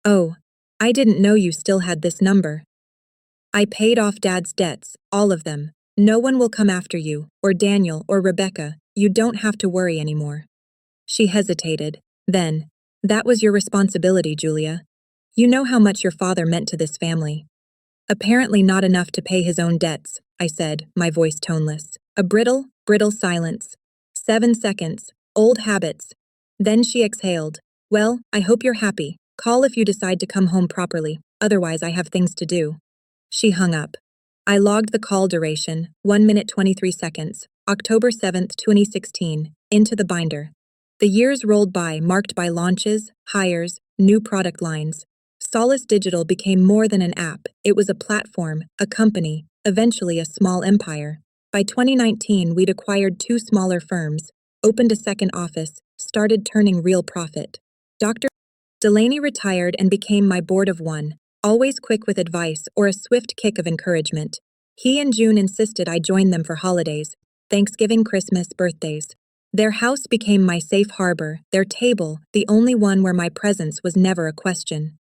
Oh, I didn't know you still had this number. I paid off Dad's debts, all of them. No one will come after you, or Daniel, or Rebecca. You don't have to worry anymore. She hesitated. Then, that was your responsibility, Julia. You know how much your father meant to this family. Apparently not enough to pay his own debts, I said, my voice toneless. A brittle silence. 7 seconds. Old habits. Then she exhaled. Well, I hope you're happy. Call if you decide to come home properly. Otherwise, I have things to do. She hung up. I logged the call duration, 1 minute 23 seconds, October 7th, 2016, into the binder. The years rolled by, marked by launches, hires, new product lines. Solis Digital became more than an app. It was a platform, a company, eventually a small empire. By 2019, we'd acquired 2 smaller firms, opened a second office, started turning real profit. Dr. Delaney retired and became my board of 1, always quick with advice or a swift kick of encouragement. He and June insisted I join them for holidays, Thanksgiving, Christmas, birthdays. Their house became my safe harbor, their table, the only one where my presence was never a question.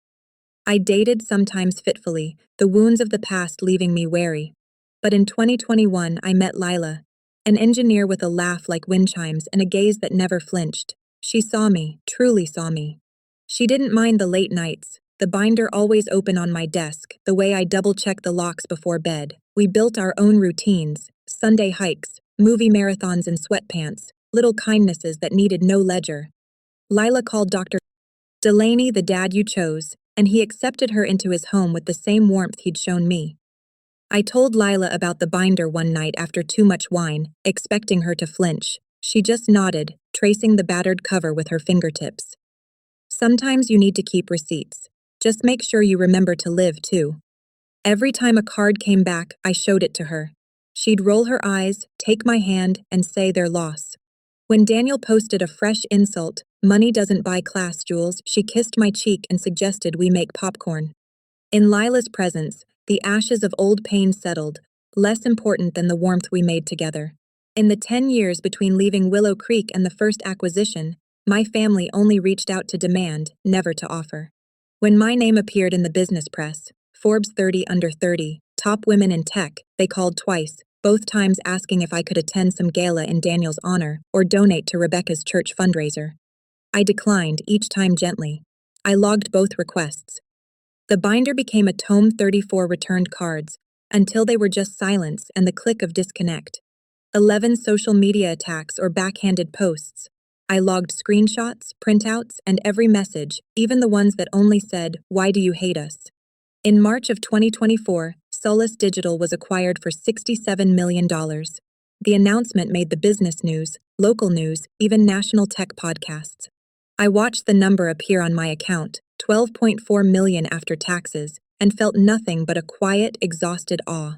I dated, sometimes fitfully, the wounds of the past leaving me wary. But in 2021, I met Lila, an engineer with a laugh like wind chimes and a gaze that never flinched. She saw me, truly saw me. She didn't mind the late nights, the binder always open on my desk, the way I double-check the locks before bed. We built our own routines, Sunday hikes, movie marathons in sweatpants, little kindnesses that needed no ledger. Lila called Dr. Delaney the dad you chose, and he accepted her into his home with the same warmth he'd shown me. I told Lila about the binder one night after too much wine, expecting her to flinch. She just nodded, tracing the battered cover with her fingertips. Sometimes you need to keep receipts. Just make sure you remember to live, too. Every time a card came back, I showed it to her. She'd roll her eyes, take my hand, and say their loss. When Daniel posted a fresh insult, "Money doesn't buy class, Jules," she kissed my cheek and suggested we make popcorn. In Lila's presence, the ashes of old pain settled, less important than the warmth we made together. In the 10 years between leaving Willow Creek and the first acquisition, my family only reached out to demand, never to offer. When my name appeared in the business press, Forbes 30 under 30, top women in tech, they called twice, both times asking if I could attend some gala in Daniel's honor or donate to Rebecca's church fundraiser. I declined, each time gently. I logged both requests. The binder became a tome 34 returned cards, until they were just silence and the click of disconnect. 11 social media attacks or backhanded posts. I logged screenshots, printouts, and every message, even the ones that only said, "Why do you hate us?" In March of 2024, Solus Digital was acquired for $67 million. The announcement made the business news, local news, even national tech podcasts. I watched the number appear on my account, 12.4 million after taxes, and felt nothing but a quiet, exhausted awe.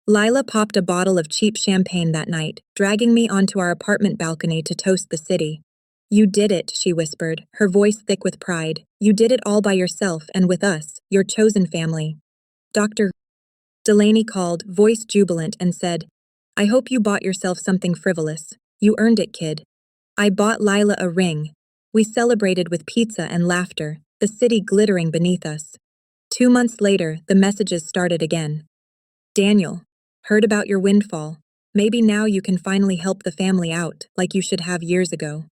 Lila popped a bottle of cheap champagne that night, dragging me onto our apartment balcony to toast the city. "You did it," she whispered, her voice thick with pride. "You did it all by yourself and with us, your chosen family." Dr. Delaney called, voice jubilant, and said, "I hope you bought yourself something frivolous. You earned it, kid." I bought Lila a ring. We celebrated with pizza and laughter, the city glittering beneath us. 2 months later, the messages started again. "Daniel, heard about your windfall. Maybe now you can finally help the family out, like you should have years ago."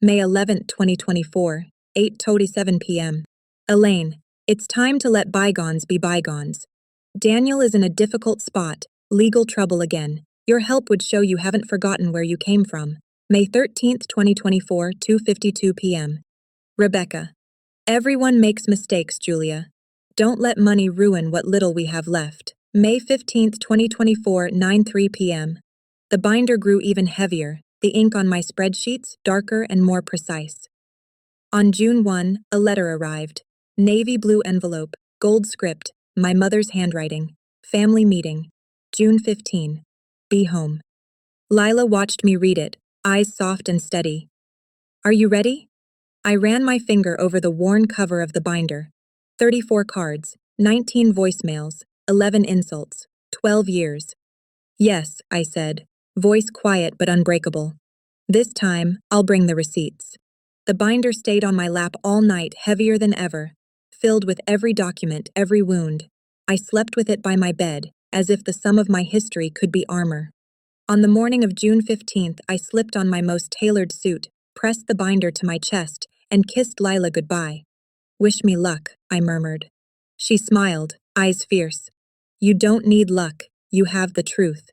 May 11, 2024, 8:27 p.m. Elaine, it's time to let bygones be bygones. Daniel is in a difficult spot, legal trouble again. Your help would show you haven't forgotten where you came from. May 13, 2024, 2:52 p.m. Rebecca, everyone makes mistakes, Julia. Don't let money ruin what little we have left. May 15, 2024, 9:03 p.m. The binder grew even heavier, the ink on my spreadsheets darker and more precise. On June 1, a letter arrived. Navy blue envelope, gold script, my mother's handwriting. Family meeting. June 15. Be home. Lila watched me read it, eyes soft and steady. "Are you ready?" I ran my finger over the worn cover of the binder. 34 cards, 19 voicemails, 11 insults, 12 years. "Yes," I said, voice quiet but unbreakable. "This time, I'll bring the receipts." The binder stayed on my lap all night, heavier than ever, filled with every document, every wound. I slept with it by my bed, as if the sum of my history could be armor. On the morning of June 15th, I slipped on my most tailored suit, pressed the binder to my chest, and kissed Lila goodbye. "Wish me luck," I murmured. She smiled, eyes fierce. "You don't need luck, you have the truth."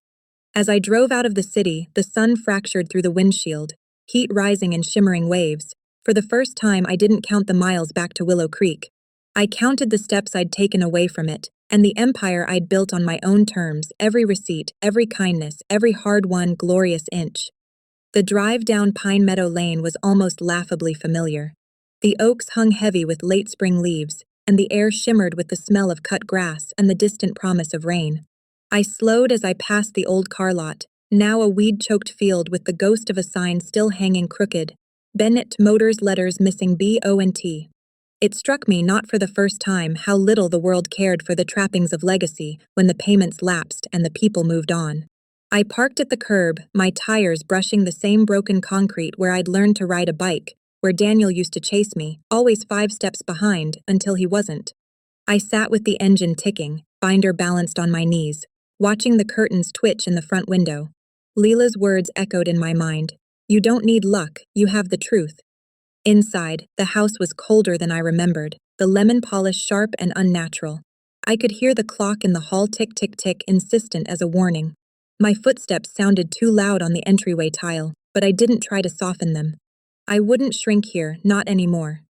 As I drove out of the city, the sun fractured through the windshield, heat rising in shimmering waves. For the first time, I didn't count the miles back to Willow Creek. I counted the steps I'd taken away from it, and the empire I'd built on my own terms, every receipt, every kindness, every hard-won, glorious inch. The drive down Pine Meadow Lane was almost laughably familiar. The oaks hung heavy with late spring leaves, and the air shimmered with the smell of cut grass and the distant promise of rain. I slowed as I passed the old car lot, now a weed-choked field with the ghost of a sign still hanging crooked. Bennett Motors letters missing B-O-N-T. It struck me not for the first time how little the world cared for the trappings of legacy when the payments lapsed and the people moved on. I parked at the curb, my tires brushing the same broken concrete where I'd learned to ride a bike, where Daniel used to chase me, always 5 steps behind, until he wasn't. I sat with the engine ticking, binder balanced on my knees, watching the curtains twitch in the front window. Leela's words echoed in my mind. "You don't need luck, you have the truth." Inside, the house was colder than I remembered, the lemon polish sharp and unnatural. I could hear the clock in the hall tick-tick-tick, insistent as a warning. My footsteps sounded too loud on the entryway tile, but I didn't try to soften them. I wouldn't shrink here, not anymore.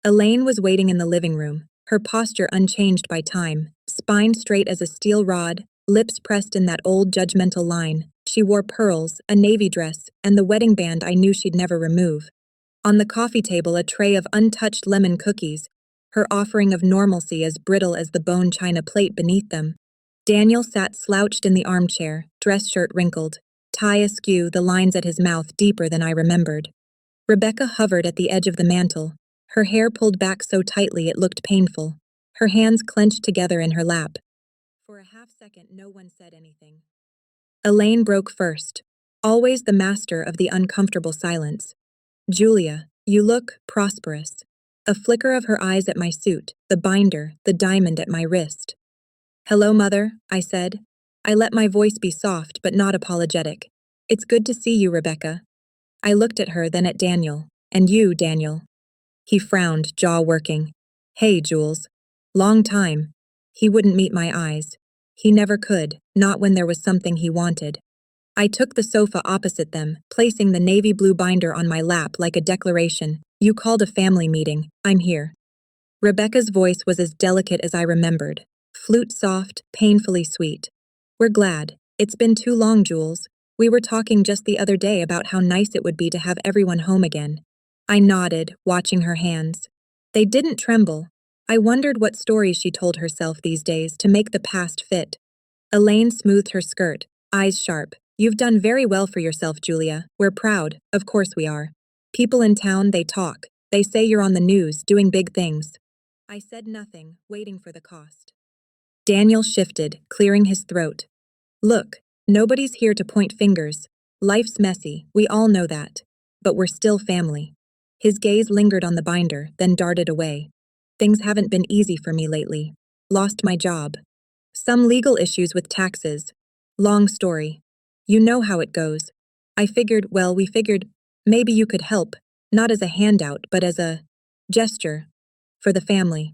Elaine was waiting in the living room, her posture unchanged by time, spine straight as a steel rod, lips pressed in that old judgmental line. She wore pearls, a navy dress, and the wedding band I knew she'd never remove. On the coffee table, a tray of untouched lemon cookies, her offering of normalcy as brittle as the bone china plate beneath them. Daniel sat slouched in the armchair, dress shirt wrinkled, tie askew, the lines at his mouth deeper than I remembered. Rebecca hovered at the edge of the mantel, her hair pulled back so tightly it looked painful, her hands clenched together in her lap. For a half second, no one said anything. Elaine broke first, always the master of the uncomfortable silence. "Julia, you look prosperous." A flicker of her eyes at my suit, the binder, the diamond at my wrist. "Hello, Mother," I said. I let my voice be soft but not apologetic. It's good to see you, Rebecca. I looked at her, then at Daniel. And you, Daniel. He frowned, jaw working. Hey, Jules. Long time. He wouldn't meet my eyes. He never could, not when there was something he wanted. I took the sofa opposite them, placing the navy blue binder on my lap like a declaration. You called a family meeting. I'm here. Rebecca's voice was as delicate as I remembered. Flute soft, painfully sweet. We're glad. It's been too long, Jules. We were talking just the other day about how nice it would be to have everyone home again. I nodded, watching her hands. They didn't tremble. I wondered what stories she told herself these days to make the past fit. Elaine smoothed her skirt, eyes sharp. You've done very well for yourself, Julia. We're proud. Of course we are. People in town, they talk. They say you're on the news, doing big things. I said nothing, waiting for the cost. Daniel shifted, clearing his throat. Look, nobody's here to point fingers. Life's messy, we all know that. But we're still family. His gaze lingered on the binder, then darted away. Things haven't been easy for me lately. Lost my job. Some legal issues with taxes. Long story. You know how it goes. We figured, maybe you could help, not as a handout, but as a gesture. For the family.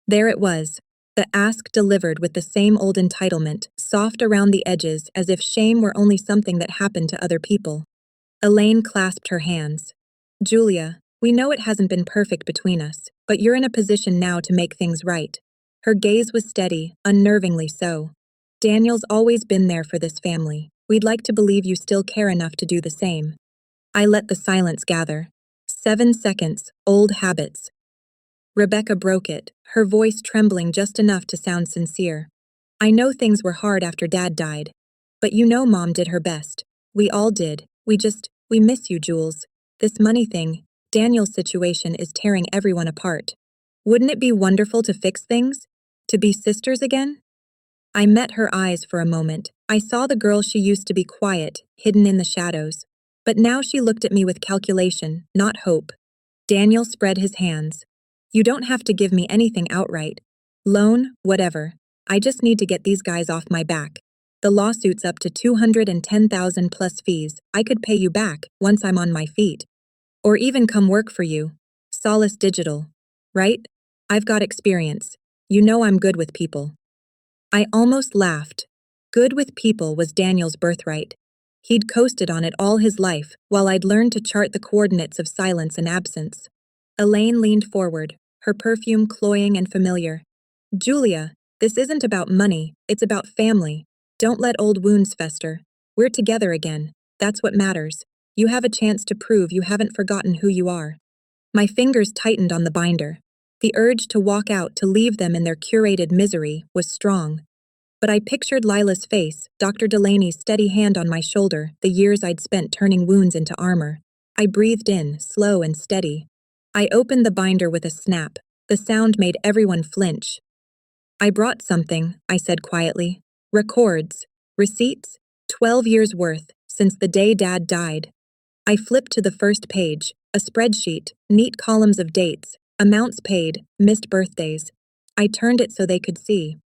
There it was. The ask delivered with the same old entitlement, soft around the edges as if shame were only something that happened to other people. Elaine clasped her hands. Julia, we know it hasn't been perfect between us, but you're in a position now to make things right. Her gaze was steady, unnervingly so. Daniel's always been there for this family. We'd like to believe you still care enough to do the same. I let the silence gather. 7 seconds, old habits. Rebecca broke it, her voice trembling just enough to sound sincere. I know things were hard after Dad died. But you know Mom did her best. We all did. We miss you, Jules. This money thing, Daniel's situation is tearing everyone apart. Wouldn't it be wonderful to fix things? To be sisters again? I met her eyes for a moment. I saw the girl she used to be quiet, hidden in the shadows. But now she looked at me with calculation, not hope. Daniel spread his hands. You don't have to give me anything outright. Loan, whatever. I just need to get these guys off my back. The lawsuit's up to $210,000 plus fees. I could pay you back once I'm on my feet. Or even come work for you. Solace Digital. Right? I've got experience. You know I'm good with people. I almost laughed. Good with people was Daniel's birthright. He'd coasted on it all his life, while I'd learned to chart the coordinates of silence and absence. Elaine leaned forward, her perfume cloying and familiar. Julia, this isn't about money, it's about family. Don't let old wounds fester. We're together again. That's what matters. You have a chance to prove you haven't forgotten who you are. My fingers tightened on the binder. The urge to walk out to leave them in their curated misery was strong. But I pictured Lila's face, Dr. Delaney's steady hand on my shoulder, the years I'd spent turning wounds into armor. I breathed in, slow and steady. I opened the binder with a snap. The sound made everyone flinch. I brought something, I said quietly. Records. Receipts. 12 years worth, since the day Dad died. I flipped to the first page, a spreadsheet, neat columns of dates, amounts paid, missed birthdays. I turned it so they could see.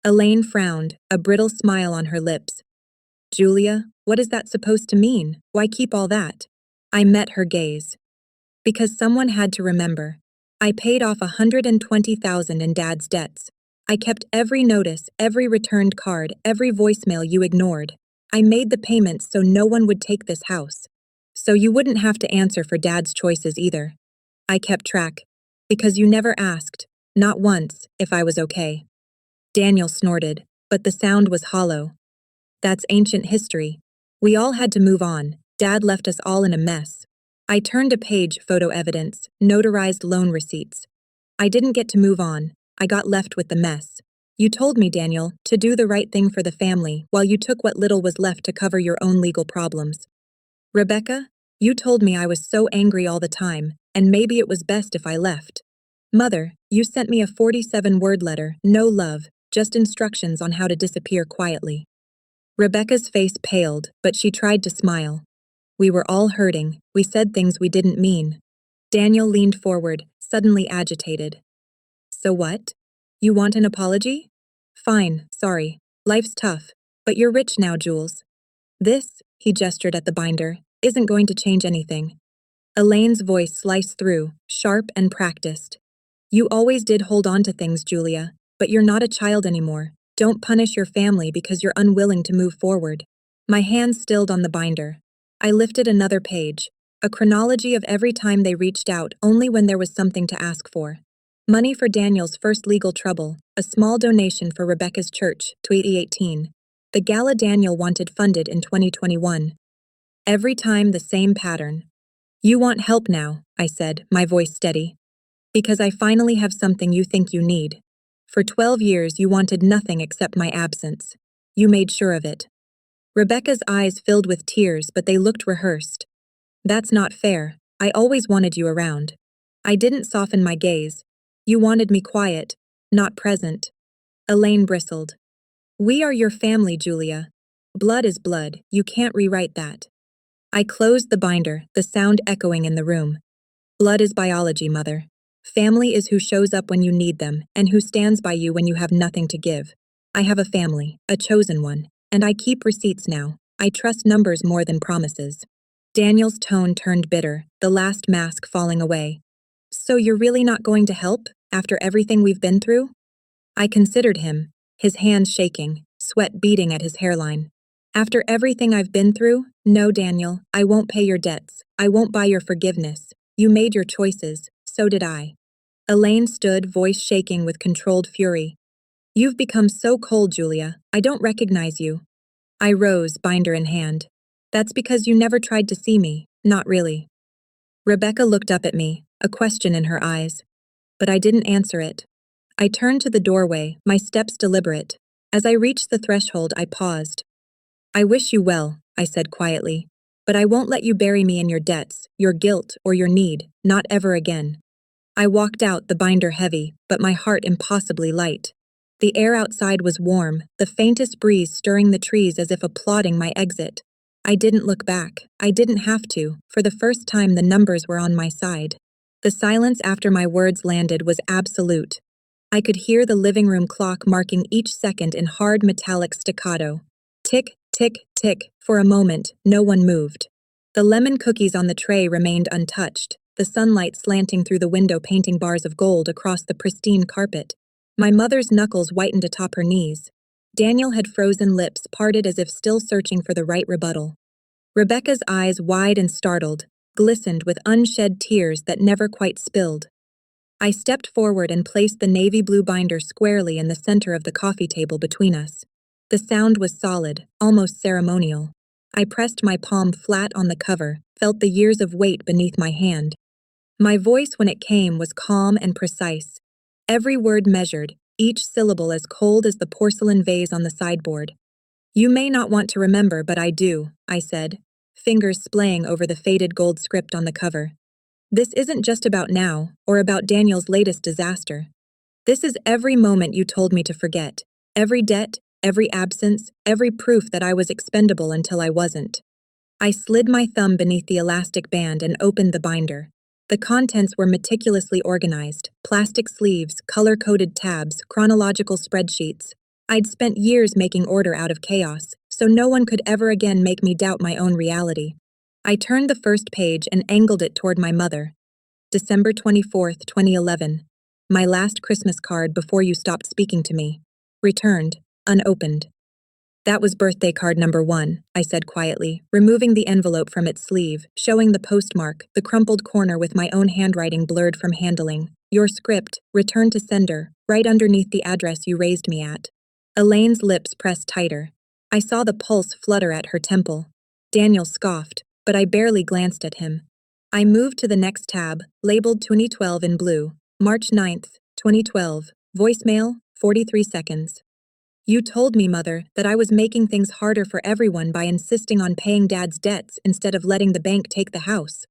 Elaine frowned, a brittle smile on her lips. Julia, what is that supposed to mean? Why keep all that? I met her gaze. Because someone had to remember. I paid off $120,000 in Dad's debts. I kept every notice, every returned card, every voicemail you ignored. I made the payments so no one would take this house. So you wouldn't have to answer for Dad's choices either. I kept track. Because you never asked, not once, if I was okay. Daniel snorted, but the sound was hollow. That's ancient history. We all had to move on. Dad left us all in a mess. I turned a page, photo evidence, notarized loan receipts. I didn't get to move on. I got left with the mess. You told me, Daniel, to do the right thing for the family while you took what little was left to cover your own legal problems. Rebecca, you told me I was so angry all the time, and maybe it was best if I left. Mother, you sent me a 47-word letter, no love, just instructions on how to disappear quietly. Rebecca's face paled, but she tried to smile. We were all hurting. We said things we didn't mean. Daniel leaned forward, suddenly agitated. So what? You want an apology? Fine, sorry. Life's tough. But you're rich now, Jules. This, he gestured at the binder, isn't going to change anything. Elaine's voice sliced through, sharp and practiced. You always did hold on to things, Julia, but you're not a child anymore. Don't punish your family because you're unwilling to move forward. My hand stilled on the binder. I lifted another page, a chronology of every time they reached out only when there was something to ask for. Money for Daniel's first legal trouble, a small donation for Rebecca's church, 2018. The gala Daniel wanted funded in 2021. Every time the same pattern. You want help now, I said, my voice steady. Because I finally have something you think you need. For 12 years you wanted nothing except my absence. You made sure of it. Rebecca's eyes filled with tears, but they looked rehearsed. That's not fair. I always wanted you around. I didn't soften my gaze. You wanted me quiet, not present. Elaine bristled. We are your family, Julia. Blood is blood. You can't rewrite that. I closed the binder, the sound echoing in the room. Blood is biology, Mother. Family is who shows up when you need them and who stands by you when you have nothing to give. I have a family, a chosen one, and I keep receipts now. I trust numbers more than promises. Daniel's tone turned bitter, the last mask falling away. So you're really not going to help, after everything we've been through? I considered him, his hands shaking, sweat beading at his hairline. After everything I've been through, no, Daniel, I won't pay your debts. I won't buy your forgiveness. You made your choices, so did I. Elaine stood, voice shaking with controlled fury. You've become so cold, Julia. I don't recognize you. I rose, binder in hand. That's because you never tried to see me, not really. Rebecca looked up at me, a question in her eyes. But I didn't answer it. I turned to the doorway, my steps deliberate. As I reached the threshold, I paused. I wish you well, I said quietly. But I won't let you bury me in your debts, your guilt, or your need, not ever again. I walked out, the binder heavy, but my heart impossibly light. The air outside was warm, the faintest breeze stirring the trees as if applauding my exit. I didn't look back. I didn't have to. For the first time, the numbers were on my side. The silence after my words landed was absolute. I could hear the living room clock marking each second in hard metallic staccato. Tick, tick, tick. For a moment, no one moved. The lemon cookies on the tray remained untouched, the sunlight slanting through the window painting bars of gold across the pristine carpet. My mother's knuckles whitened atop her knees. Daniel had frozen lips parted as if still searching for the right rebuttal. Rebecca's eyes, wide and startled, glistened with unshed tears that never quite spilled. I stepped forward and placed the navy blue binder squarely in the center of the coffee table between us. The sound was solid, almost ceremonial. I pressed my palm flat on the cover, felt the years of weight beneath my hand. My voice when it came was calm and precise. Every word measured, each syllable as cold as the porcelain vase on the sideboard. You may not want to remember, but I do, I said, fingers splaying over the faded gold script on the cover. This isn't just about now, or about Daniel's latest disaster. This is every moment you told me to forget, every debt, every absence, every proof that I was expendable until I wasn't. I slid my thumb beneath the elastic band and opened the binder. The contents were meticulously organized, plastic sleeves, color-coded tabs, chronological spreadsheets. I'd spent years making order out of chaos, so no one could ever again make me doubt my own reality. I turned the first page and angled it toward my mother. December 24th, 2011. My last Christmas card before you stopped speaking to me. Returned, unopened. That was birthday card number 1, I said quietly, removing the envelope from its sleeve, showing the postmark, the crumpled corner with my own handwriting blurred from handling. Your script, return to sender, right underneath the address you raised me at. Elaine's lips pressed tighter. I saw the pulse flutter at her temple. Daniel scoffed, but I barely glanced at him. I moved to the next tab, labeled 2012 in blue. March 9th, 2012. Voicemail, 43 seconds. You told me, Mother, that I was making things harder for everyone by insisting on paying Dad's debts instead of letting the bank take the house.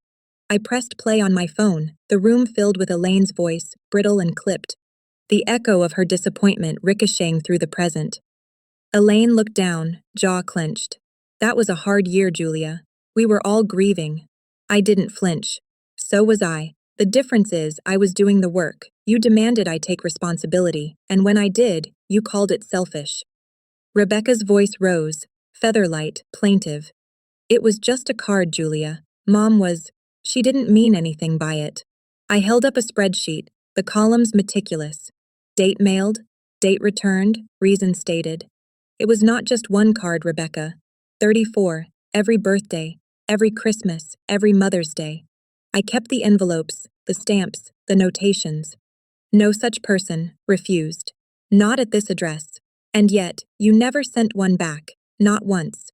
I pressed play on my phone, the room filled with Elaine's voice, brittle and clipped, the echo of her disappointment ricocheting through the present. Elaine looked down, jaw clenched. That was a hard year, Julia. We were all grieving. I didn't flinch. So was I. The difference is, I was doing the work. You demanded I take responsibility, and when I did, you called it selfish. Rebecca's voice rose, featherlight, plaintive. It was just a card, Julia. She didn't mean anything by it. I held up a spreadsheet, the columns meticulous. Date mailed, date returned, reason stated. It was not just one card, Rebecca. 34, every birthday, every Christmas, every Mother's Day. I kept the envelopes, the stamps, the notations. No such person, refused. Not at this address. And yet, you never sent one back, not once.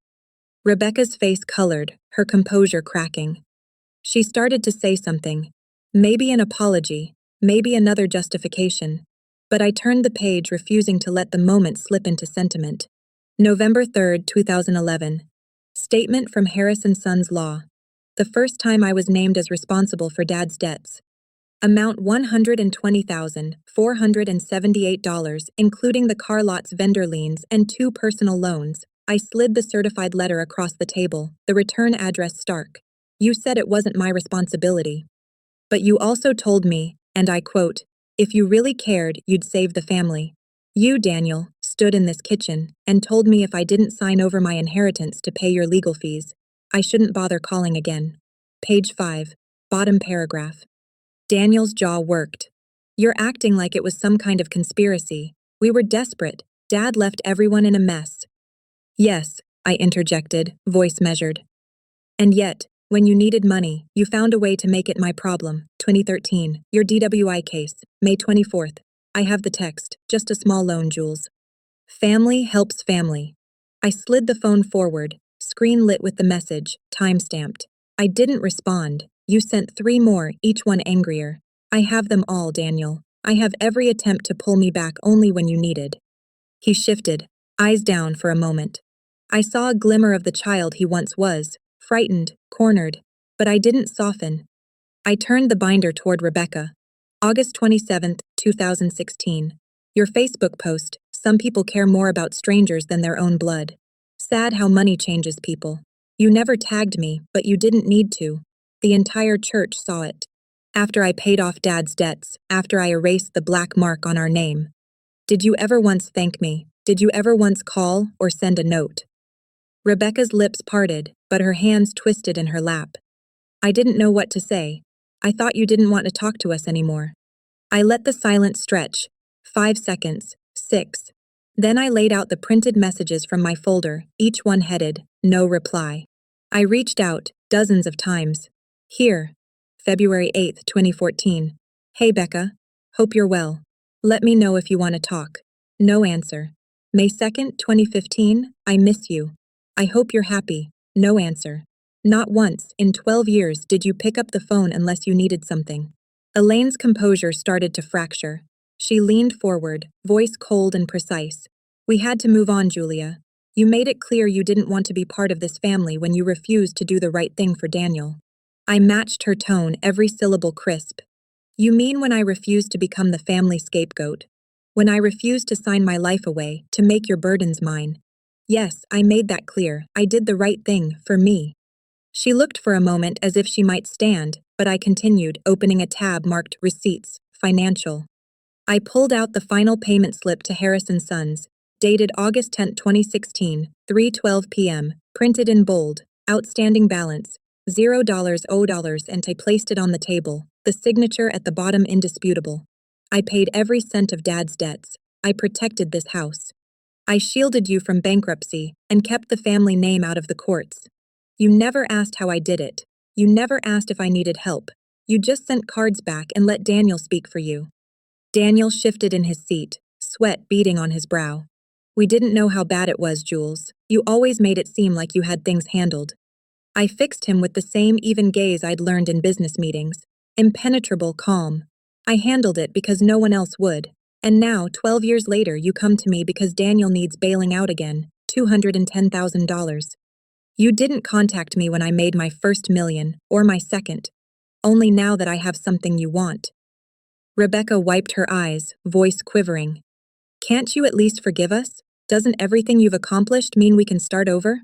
Rebecca's face colored, her composure cracking. She started to say something. Maybe an apology, maybe another justification. But I turned the page, refusing to let the moment slip into sentiment. November 3rd, 2011. Statement from Harris & Sons Law. The first time I was named as responsible for Dad's debts. Amount $120,478, including the car lot's vendor liens and 2 personal loans. I slid the certified letter across the table, the return address stark. You said it wasn't my responsibility. But you also told me, and I quote, if you really cared, you'd save the family. You, Daniel, stood in this kitchen and told me if I didn't sign over my inheritance to pay your legal fees, I shouldn't bother calling again. Page 5, bottom paragraph. Daniel's jaw worked. You're acting like it was some kind of conspiracy. We were desperate. Dad left everyone in a mess. Yes, I interjected, voice measured. And yet, when you needed money, you found a way to make it my problem. 2013, your DWI case, May 24th. I have the text, just a small loan, Jules. Family helps family. I slid the phone forward, screen lit with the message, time-stamped. I didn't respond. You sent 3 more, each one angrier. I have them all, Daniel. I have every attempt to pull me back only when you needed. He shifted, eyes down for a moment. I saw a glimmer of the child he once was, frightened, cornered, but I didn't soften. I turned the binder toward Rebecca. August 27th, 2016. Your Facebook post, some people care more about strangers than their own blood. Sad how money changes people. You never tagged me, but you didn't need to. The entire church saw it. After I paid off Dad's debts, after I erased the black mark on our name. Did you ever once thank me? Did you ever once call or send a note? Rebecca's lips parted, but her hands twisted in her lap. I didn't know what to say. I thought you didn't want to talk to us anymore. I let the silence stretch. 5 seconds, 6. Then I laid out the printed messages from my folder, each one headed, no reply. I reached out, dozens of times. Here. February 8th, 2014. Hey Becca. Hope you're well. Let me know if you want to talk. No answer. May 2nd, 2015. I miss you. I hope you're happy. No answer. Not once, in 12 years, did you pick up the phone unless you needed something. Elaine's composure started to fracture. She leaned forward, voice cold and precise. We had to move on, Julia. You made it clear you didn't want to be part of this family when you refused to do the right thing for Daniel. I matched her tone, every syllable crisp. You mean when I refused to become the family scapegoat? When I refused to sign my life away, to make your burdens mine? Yes, I made that clear. I did the right thing, for me. She looked for a moment as if she might stand, but I continued, opening a tab marked Receipts, Financial. I pulled out the final payment slip to Harris & Sons, dated August 10, 2016, 3:12 p.m., printed in bold, outstanding balance, $0, and I placed it on the table, the signature at the bottom indisputable. I paid every cent of Dad's debts. I protected this house. I shielded you from bankruptcy and kept the family name out of the courts. You never asked how I did it. You never asked if I needed help. You just sent cards back and let Daniel speak for you. Daniel shifted in his seat, sweat beading on his brow. We didn't know how bad it was, Jules. You always made it seem like you had things handled. I fixed him with the same even gaze I'd learned in business meetings. Impenetrable calm. I handled it because no one else would. And now, 12 years later, you come to me because Daniel needs bailing out again, $210,000. You didn't contact me when I made my first million, or my second. Only now that I have something you want. Rebecca wiped her eyes, voice quivering. Can't you at least forgive us? Doesn't everything you've accomplished mean we can start over?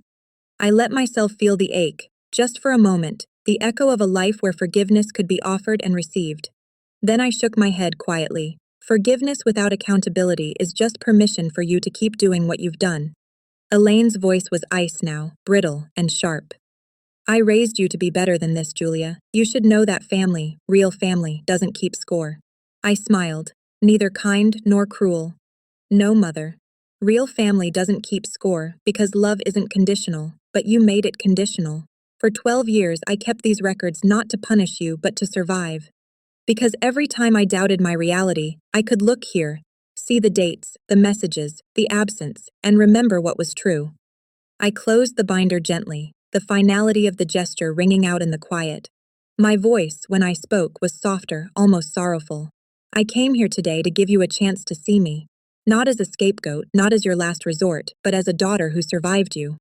I let myself feel the ache, just for a moment, the echo of a life where forgiveness could be offered and received. Then I shook my head quietly. Forgiveness without accountability is just permission for you to keep doing what you've done. Elaine's voice was ice now, brittle and sharp. I raised you to be better than this, Julia. You should know that family, real family, doesn't keep score. I smiled, neither kind nor cruel. No, mother. Real family doesn't keep score because love isn't conditional, but you made it conditional. For 12 years, I kept these records not to punish you, but to survive. Because every time I doubted my reality, I could look here, see the dates, the messages, the absence, and remember what was true. I closed the binder gently, the finality of the gesture ringing out in the quiet. My voice, when I spoke, was softer, almost sorrowful. I came here today to give you a chance to see me. Not as a scapegoat, not as your last resort, but as a daughter who survived you.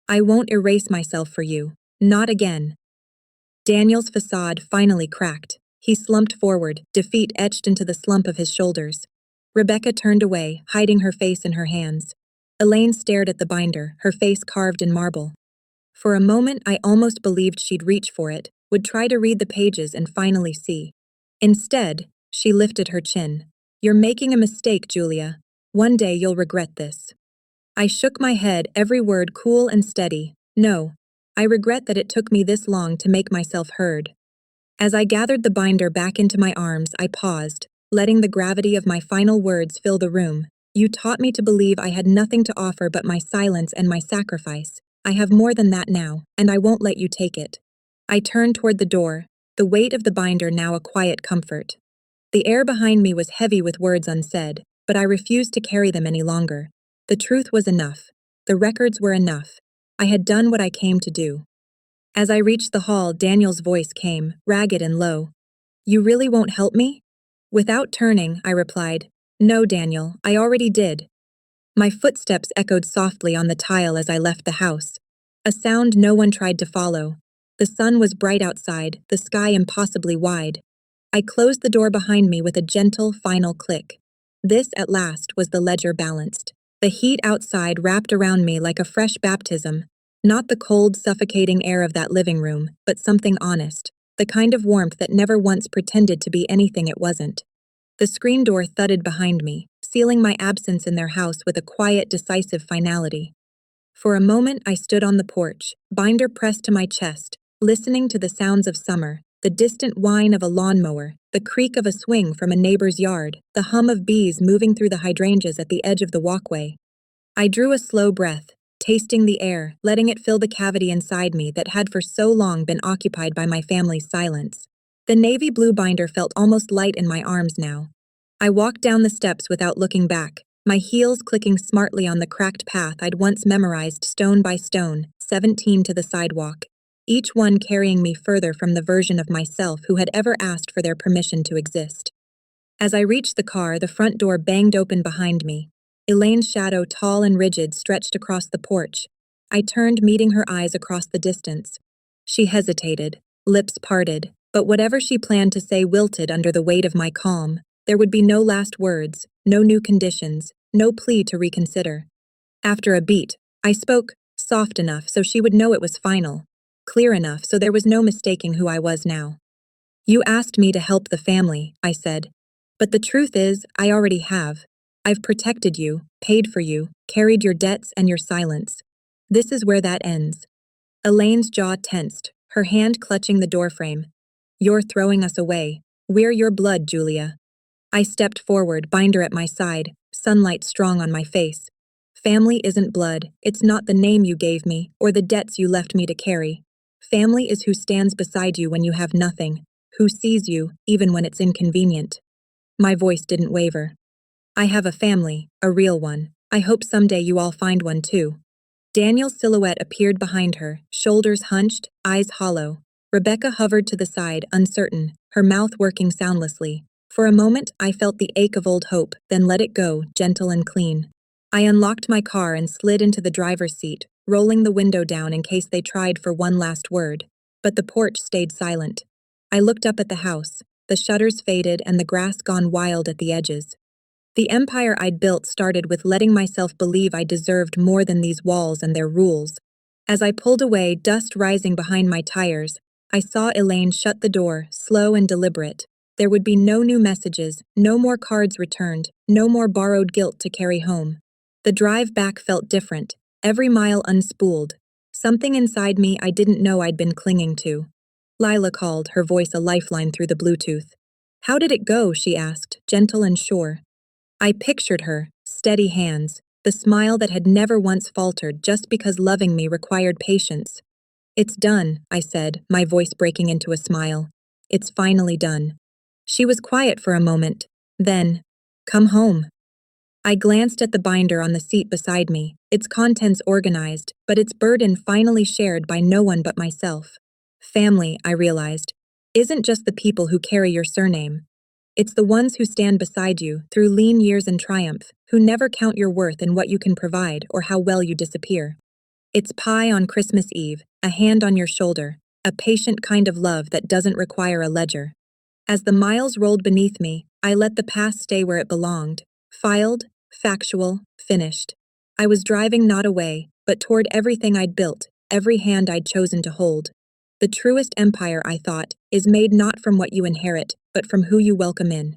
I won't erase myself for you. Not again. Daniel's facade finally cracked. He slumped forward, defeat etched into the slump of his shoulders. Rebecca turned away, hiding her face in her hands. Elaine stared at the binder, her face carved in marble. For a moment, I almost believed she'd reach for it, would try to read the pages and finally see. Instead, she lifted her chin. You're making a mistake, Julia. One day you'll regret this. I shook my head, every word cool and steady. No, I regret that it took me this long to make myself heard. As I gathered the binder back into my arms, I paused, letting the gravity of my final words fill the room. You taught me to believe I had nothing to offer but my silence and my sacrifice. I have more than that now, and I won't let you take it. I turned toward the door, the weight of the binder now a quiet comfort. The air behind me was heavy with words unsaid, but I refused to carry them any longer. The truth was enough. The records were enough. I had done what I came to do. As I reached the hall, Daniel's voice came, ragged and low. You really won't help me? Without turning, I replied, No, Daniel, I already did. My footsteps echoed softly on the tile as I left the house, a sound no one tried to follow. The sun was bright outside, the sky impossibly wide. I closed the door behind me with a gentle, final click. This, at last, was the ledger balanced. The heat outside wrapped around me like a fresh baptism, not the cold, suffocating air of that living room, but something honest, the kind of warmth that never once pretended to be anything it wasn't. The screen door thudded behind me, sealing my absence in their house with a quiet, decisive finality. For a moment, I stood on the porch, binder pressed to my chest, listening to the sounds of summer, the distant whine of a lawnmower, the creak of a swing from a neighbor's yard, the hum of bees moving through the hydrangeas at the edge of the walkway. I drew a slow breath, tasting the air, letting it fill the cavity inside me that had for so long been occupied by my family's silence. The navy blue binder felt almost light in my arms now. I walked down the steps without looking back, my heels clicking smartly on the cracked path I'd once memorized stone by stone, 17 to the sidewalk, each one carrying me further from the version of myself who had ever asked for their permission to exist. As I reached the car, the front door banged open behind me. Elaine's shadow, tall and rigid, stretched across the porch. I turned, meeting her eyes across the distance. She hesitated, lips parted, but whatever she planned to say wilted under the weight of my calm. There would be no last words, no new conditions, no plea to reconsider. After a beat, I spoke, soft enough so she would know it was final, clear enough so there was no mistaking who I was now. You asked me to help the family, I said. But the truth is, I already have. I've protected you, paid for you, carried your debts and your silence. This is where that ends. Elaine's jaw tensed, her hand clutching the doorframe. You're throwing us away. We're your blood, Julia. I stepped forward, binder at my side, sunlight strong on my face. Family isn't blood, it's not the name you gave me, or the debts you left me to carry. Family is who stands beside you when you have nothing, who sees you, even when it's inconvenient. My voice didn't waver. I have a family, a real one. I hope someday you all find one too. Daniel's silhouette appeared behind her, shoulders hunched, eyes hollow. Rebecca hovered to the side, uncertain, her mouth working soundlessly. For a moment, I felt the ache of old hope, then let it go, gentle and clean. I unlocked my car and slid into the driver's seat, rolling the window down in case they tried for one last word. But the porch stayed silent. I looked up at the house, the shutters faded and the grass gone wild at the edges. The empire I'd built started with letting myself believe I deserved more than these walls and their rules. As I pulled away, dust rising behind my tires, I saw Elaine shut the door, slow and deliberate. There would be no new messages, no more cards returned, no more borrowed guilt to carry home. The drive back felt different, every mile unspooled, something inside me I didn't know I'd been clinging to. Lila called, her voice a lifeline through the Bluetooth. How did it go? She asked, gentle and sure. I pictured her, steady hands, the smile that had never once faltered just because loving me required patience. It's done, I said, my voice breaking into a smile. It's finally done. She was quiet for a moment. Then, come home. I glanced at the binder on the seat beside me, its contents organized, but its burden finally shared by no one but myself. Family, I realized, isn't just the people who carry your surname. It's the ones who stand beside you through lean years and triumph, who never count your worth in what you can provide or how well you disappear. It's pie on Christmas Eve, a hand on your shoulder, a patient kind of love that doesn't require a ledger. As the miles rolled beneath me, I let the past stay where it belonged. Filed, factual, finished. I was driving not away, but toward everything I'd built, every hand I'd chosen to hold. The truest empire, I thought, is made not from what you inherit, but from who you welcome in.